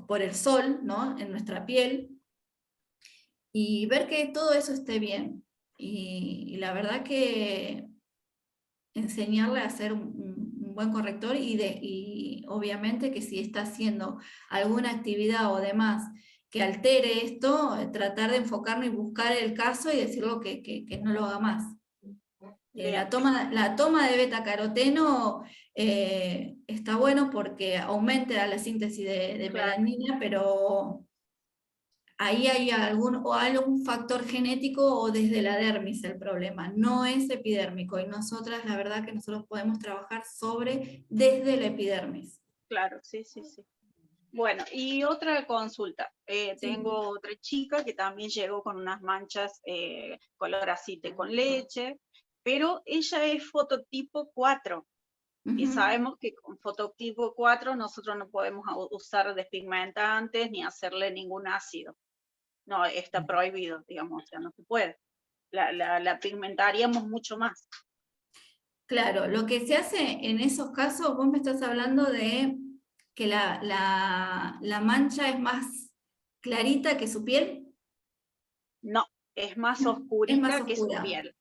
Por el sol, ¿no?, en nuestra piel, y ver que todo eso esté bien. Y la verdad que enseñarle a ser un buen corrector y obviamente que si está haciendo alguna actividad o demás que altere esto, tratar de enfocarnos y buscar el caso y decirlo que no lo haga más. La toma de betacaroteno está bueno porque aumenta la síntesis de Claro. melanina, pero ahí hay algún factor genético o desde la dermis el problema, no es epidérmico, y nosotras, la verdad que nosotros podemos trabajar desde la epidermis. Claro, sí. Bueno, y otra consulta. Sí. Tengo otra chica que también llegó con unas manchas color aceite con leche, pero ella es fototipo 4. Y sabemos que con fototipo 4 nosotros no podemos usar despigmentantes ni hacerle ningún ácido. No, está prohibido, digamos, o sea, no se puede. La pigmentaríamos mucho más. Claro, lo que se hace en esos casos, vos me estás hablando de que la mancha es más clarita que su piel. No, es más Es más oscurita que su oscura. piel.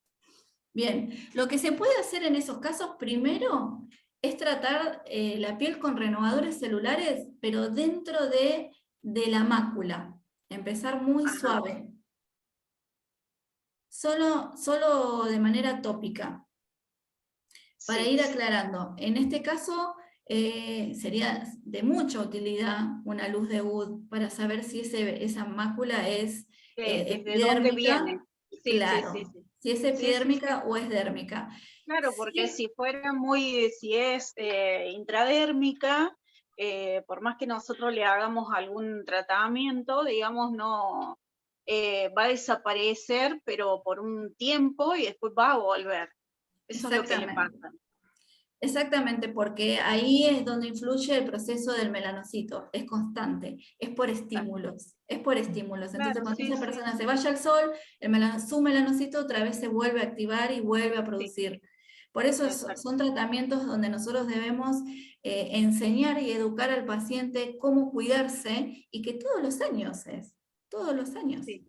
Bien, lo que se puede hacer en esos casos primero es tratar la piel con renovadores celulares, pero dentro de la mácula. Empezar muy suave. Solo de manera tópica. Para ir aclarando, en este caso sería de mucha utilidad una luz de Wood para saber si esa mácula es ¿Desde dónde viene? Sí, claro, sí. si es epidérmica o es dérmica. Claro, porque Sí. si es intradérmica, por más que nosotros le hagamos algún tratamiento, digamos, no va a desaparecer, pero por un tiempo y después va a volver. Eso es lo que le pasa. Exactamente, porque ahí es donde influye el proceso del melanocito, es constante, es por estímulos. Entonces, Claro, cuando sí, esa persona se vaya al sol, su melanocito otra vez se vuelve a activar y vuelve a producir. Por eso Exacto. son tratamientos donde nosotros debemos enseñar y educar al paciente cómo cuidarse, y que todos los años todos los años. Sí.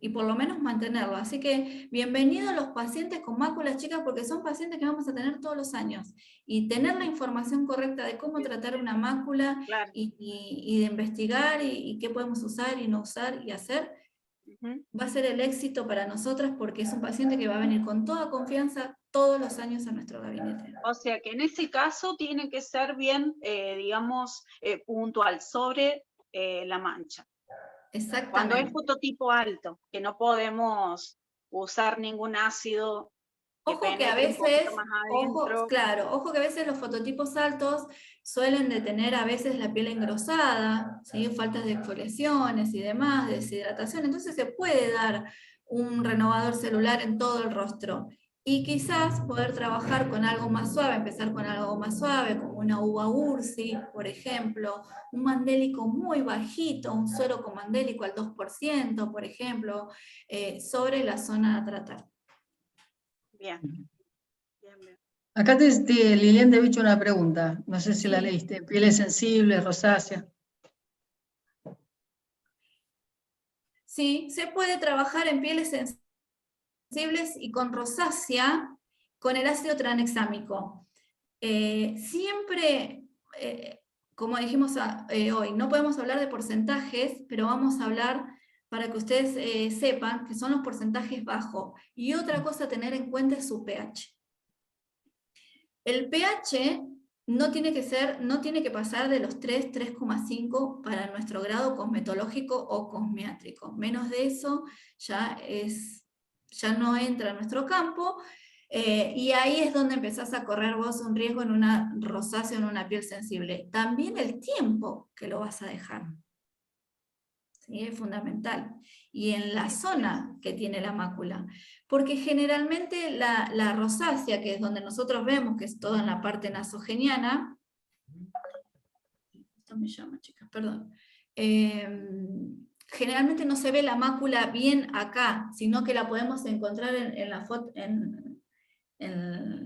Y por lo menos mantenerlo. Así que bienvenidos los pacientes con máculas chicas, porque son pacientes que vamos a tener todos los años. Y tener la información correcta de cómo tratar una mácula, Claro. y de investigar y qué podemos usar y no usar y hacer, va a ser el éxito para nosotras, porque es un paciente que va a venir con toda confianza todos los años a nuestro gabinete. O sea que en ese caso tiene que ser bien, digamos, puntual sobre la mancha. Exactamente. Cuando es fototipo alto, que no podemos usar ningún ácido que Ojo que a penetre un veces, poquito más adentro. ojo que a veces los fototipos altos suelen de tener a veces la piel engrosada, ¿sí? Faltas de exfoliaciones y demás, deshidratación, entonces se puede dar un renovador celular en todo el rostro. Y quizás poder trabajar con algo más suave, empezar con algo más suave, como una uva ursi, por ejemplo, un mandélico muy bajito, un suero con mandélico al 2%, por ejemplo, sobre la zona a tratar. Bien. Bien, bien. Acá Lilian te he hecho una pregunta, no sé si la Sí. leíste. Pieles sensibles, rosácea. Sí, se puede trabajar en pieles sensibles y con rosácea con el ácido tranexámico. Siempre, como dijimos hoy, no podemos hablar de porcentajes, pero vamos a hablar para que ustedes sepan que son los porcentajes bajos. Y otra cosa a tener en cuenta es su pH. El pH no tiene que pasar de los 3, 3,5 para nuestro grado cosmetológico o cosmiátrico. Menos de eso ya no entra en nuestro campo, y ahí es donde empezás a correr vos un riesgo en una rosácea o en una piel sensible. También el tiempo que lo vas a dejar. ¿Sí? Es fundamental. Y en la zona que tiene la mácula. Porque generalmente la rosácea, que es donde nosotros vemos que es todo en la parte nasogeniana, esto me llama, chicas, perdón. Generalmente no se ve la mácula bien acá, sino que la podemos encontrar en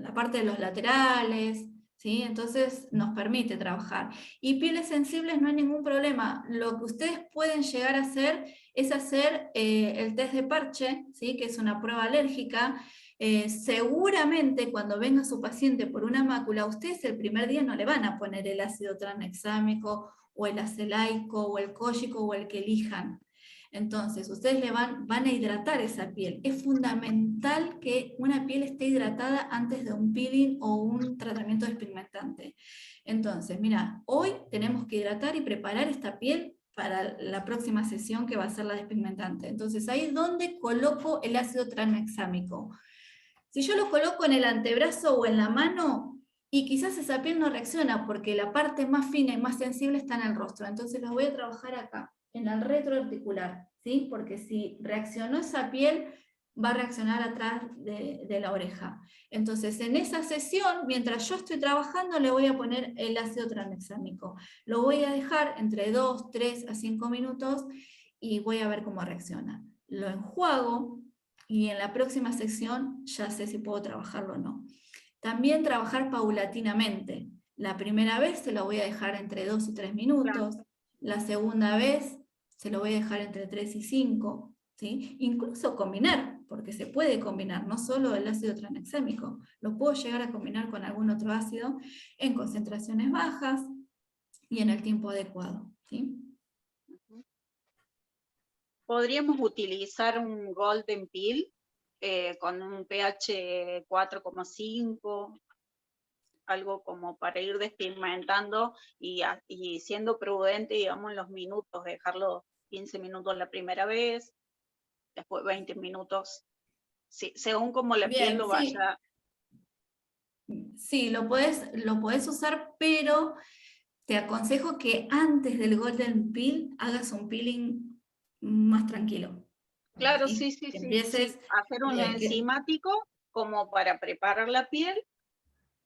la parte de los laterales, ¿sí? Entonces nos permite trabajar. Y pieles sensibles no hay ningún problema. Lo que ustedes pueden llegar a hacer es hacer el test de parche, ¿sí? Que es una prueba alérgica. Seguramente cuando venga su paciente por una mácula, ustedes el primer día no le van a poner el ácido tranexámico o el acelaico o el kógico o el que elijan. Entonces, ustedes van a hidratar esa piel. Es fundamental que una piel esté hidratada antes de un peeling o un tratamiento despigmentante. Entonces, mira, hoy tenemos que hidratar y preparar esta piel para la próxima sesión que va a ser la despigmentante. Entonces, ahí es donde coloco el ácido tranexámico. Si yo lo coloco en el antebrazo o en la mano, y quizás esa piel no reacciona porque la parte más fina y más sensible está en el rostro. Entonces los voy a trabajar acá, en el retroarticular, ¿sí? Porque si reaccionó esa piel, va a reaccionar atrás de la oreja. Entonces, en esa sesión, mientras yo estoy trabajando, le voy a poner el ácido tranexámico. Lo voy a dejar entre 2, 3 a 5 minutos y voy a ver cómo reacciona. Lo enjuago y en la próxima sección ya sé si puedo trabajarlo o no. También trabajar paulatinamente. La primera vez se lo voy a dejar entre 2 y 3 minutos. Claro. La segunda vez se lo voy a dejar entre 3 y 5. ¿Sí? Incluso combinar, porque se puede combinar, no solo el ácido tranexámico. Lo puedo llegar a combinar con algún otro ácido en concentraciones bajas y en el tiempo adecuado. ¿Sí? ¿Podríamos utilizar un Golden Peel con un pH 4,5? Algo como para ir despigmentando y siendo prudente, digamos, en los minutos, dejarlo 15 minutos la primera vez, después 20 minutos, sí, según como la piel lo vaya. Sí, lo podés usar, pero te aconsejo que antes del Golden Peel hagas un peeling más tranquilo. Claro, sí. Empieces, hacer un enzimático como para preparar la piel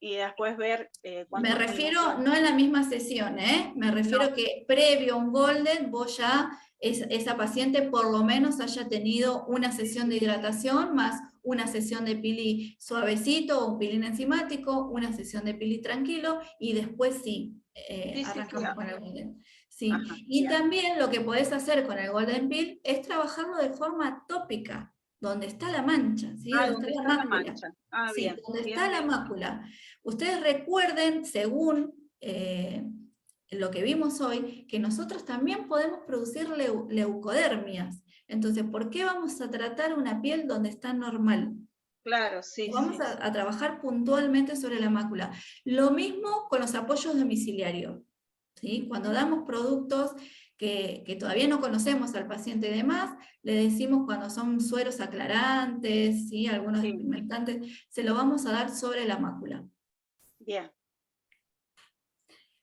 y después ver Me cuántos refiero, minutos. no en la misma sesión, me refiero No. que previo a un golden, vos ya, esa paciente por lo menos haya tenido una sesión de hidratación, más una sesión de pili suavecito o un pilín enzimático, una sesión de pili tranquilo, y después sí, Sí, arrancamos con el golden. Sí. Ajá, Y bien. también lo que podés hacer con el golden pill es trabajarlo de forma tópica, donde está la mancha, ¿sí? Ah, Donde ¿dónde está está la la mácula. mancha? Ah, Sí, bien, donde bien, está la bien. mácula. Ustedes recuerden, según lo que vimos hoy, que nosotros también podemos producir leucodermias. Entonces, ¿por qué vamos a tratar una piel donde está normal? Claro, sí, Vamos sí. a trabajar puntualmente sobre la mácula. Lo mismo con los apoyos domiciliarios, ¿sí? Cuando damos productos que todavía no conocemos al paciente y demás, le decimos cuando son sueros aclarantes, ¿sí? Algunos Sí. despigmentantes, se lo vamos a dar sobre la mácula. Bien.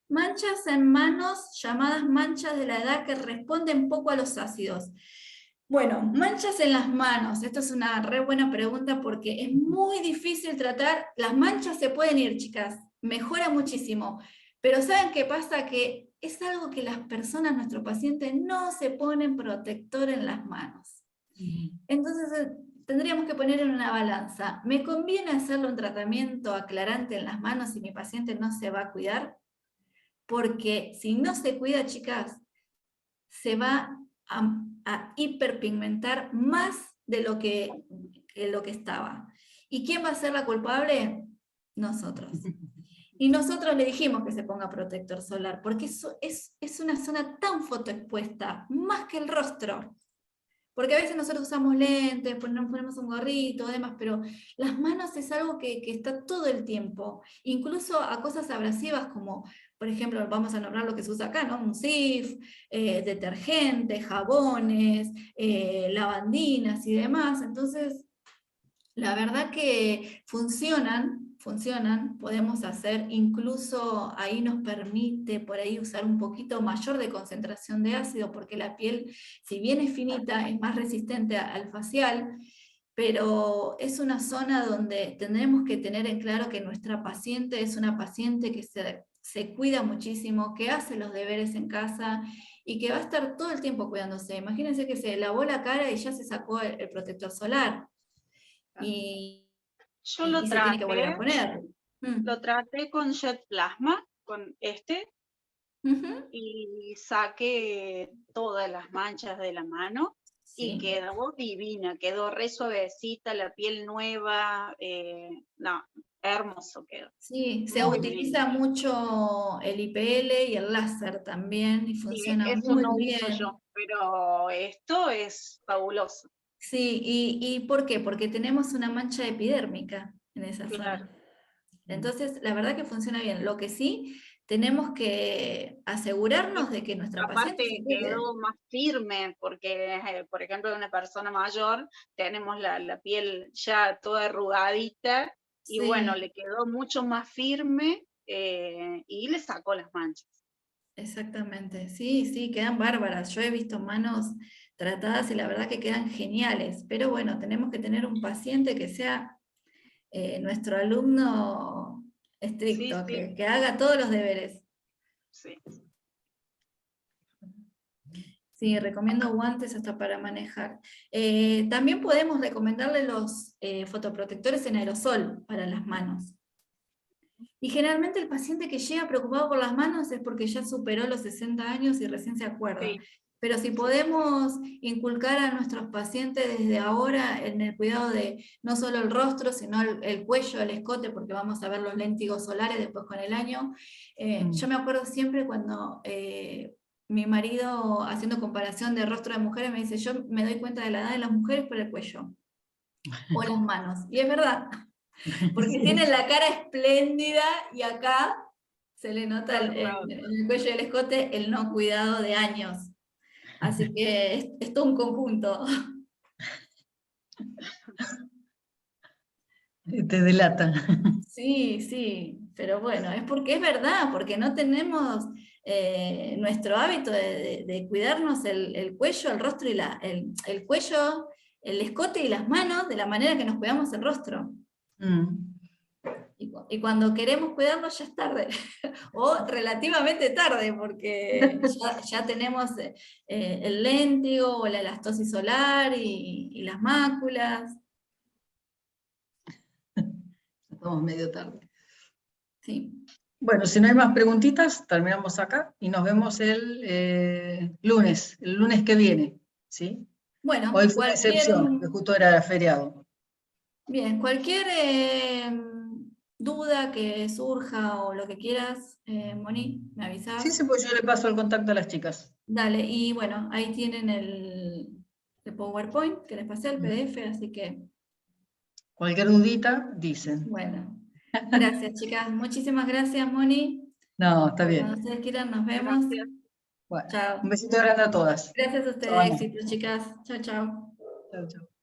Manchas en manos, llamadas manchas de la edad que responden poco a los ácidos. Bueno, manchas en las manos, esto es una re buena pregunta porque es muy difícil tratar, las manchas se pueden ir, chicas, mejora muchísimo, pero ¿saben qué pasa? Que es algo que las personas, nuestros pacientes, no se ponen protector en las manos. Entonces tendríamos que poner en una balanza, ¿me conviene hacerle un tratamiento aclarante en las manos si mi paciente no se va a cuidar? Porque si no se cuida, chicas, se va a hiperpigmentar más de lo que estaba. ¿Y quién va a ser la culpable? Nosotros. Y nosotros le dijimos que se ponga protector solar, porque eso es una zona tan fotoexpuesta, más que el rostro. Porque a veces nosotros usamos lentes, ponemos un gorrito, demás, pero las manos es algo que está todo el tiempo, incluso a cosas abrasivas como, por ejemplo, vamos a nombrar lo que se usa acá, ¿no? Un SIF, detergentes, jabones, lavandinas y demás. Entonces, la verdad que funcionan, podemos hacer, incluso ahí nos permite por ahí usar un poquito mayor de concentración de ácido, porque la piel, si bien es finita, es más resistente al facial, pero es una zona donde tendremos que tener en claro que nuestra paciente es una paciente que se cuida muchísimo, que hace los deberes en casa y que va a estar todo el tiempo cuidándose. Imagínense que se lavó la cara y ya se sacó el protector solar. Y Yo lo se tiene que volver a traté, poner. lo traté con Jet Plasma, con Ujú. y saqué todas las manchas de la mano y Sí, quedó divina, quedó re suavecita, la piel nueva, no, hermoso quedó, sí, se muy lindo. utiliza mucho el IPL y el láser también y Sí, funciona eso muy no uso bien. yo, pero esto es fabuloso, Sí, ¿y por qué? Porque tenemos una mancha epidérmica en esa claro. zona. Entonces, la verdad que funciona bien. Lo que sí, tenemos que asegurarnos de que nuestra paciente se Aparte cuide. quedó más firme porque, por ejemplo, de una persona mayor tenemos la piel ya toda arrugadita y bueno, Sí, le quedó mucho más firme y le sacó las manchas. exactamente. Sí, sí, quedan bárbaras. Yo he visto manos tratadas y la verdad que quedan geniales. Pero bueno, tenemos que tener un paciente que sea nuestro alumno Sí, estricto, sí, que haga todos los deberes. sí. Sí, recomiendo guantes hasta para manejar. También podemos recomendarle los fotoprotectores en aerosol para las manos. Y generalmente el paciente que llega preocupado por las manos es porque ya superó los 60 años y recién se acuerda. Sí, Pero si sí, podemos inculcar a nuestros pacientes desde ahora en el cuidado de no solo el rostro, sino el cuello, el escote, porque vamos a ver los léntigos solares después con el año. Yo me acuerdo siempre cuando mi marido, haciendo comparación de rostro de mujeres, me dice, yo me doy cuenta de la edad de las mujeres por el cuello o las manos. Y es verdad, porque tienen Sí. la cara espléndida y acá se le nota claro, claro. en el cuello y el escote el no cuidado de años. Así que es todo un conjunto. Te delata. Sí, sí, pero bueno, es porque es verdad, porque no tenemos nuestro hábito de cuidarnos el cuello, el rostro y el cuello, el escote y las manos de la manera que nos cuidamos el rostro. Mm. Y cuando queremos cuidarnos ya es tarde, o relativamente tarde, porque ya tenemos el léntigo o la elastosis solar y las máculas. Estamos medio tarde. Sí. Bueno, si no hay más preguntitas, terminamos acá y nos vemos el lunes que viene, ¿sí? Bueno, Hoy fue una cualquier, excepción, que justo era feriado. bien, cualquier duda que surja o lo que quieras, Moni, me avisás. Sí, sí, pues yo le paso el contacto a las chicas. Dale, y bueno, ahí tienen el PowerPoint que les pasé, el PDF, así que, Cualquier dudita, dicen. bueno. Gracias, chicas. Muchísimas gracias, Moni. No, está Cuando bien. ustedes quieran, nos vemos. Gracias. Bueno, un Chao. besito grande a todas. Gracias a Chao, ustedes, Ana. éxitos, chicas. Chao, chao. Chao, chao.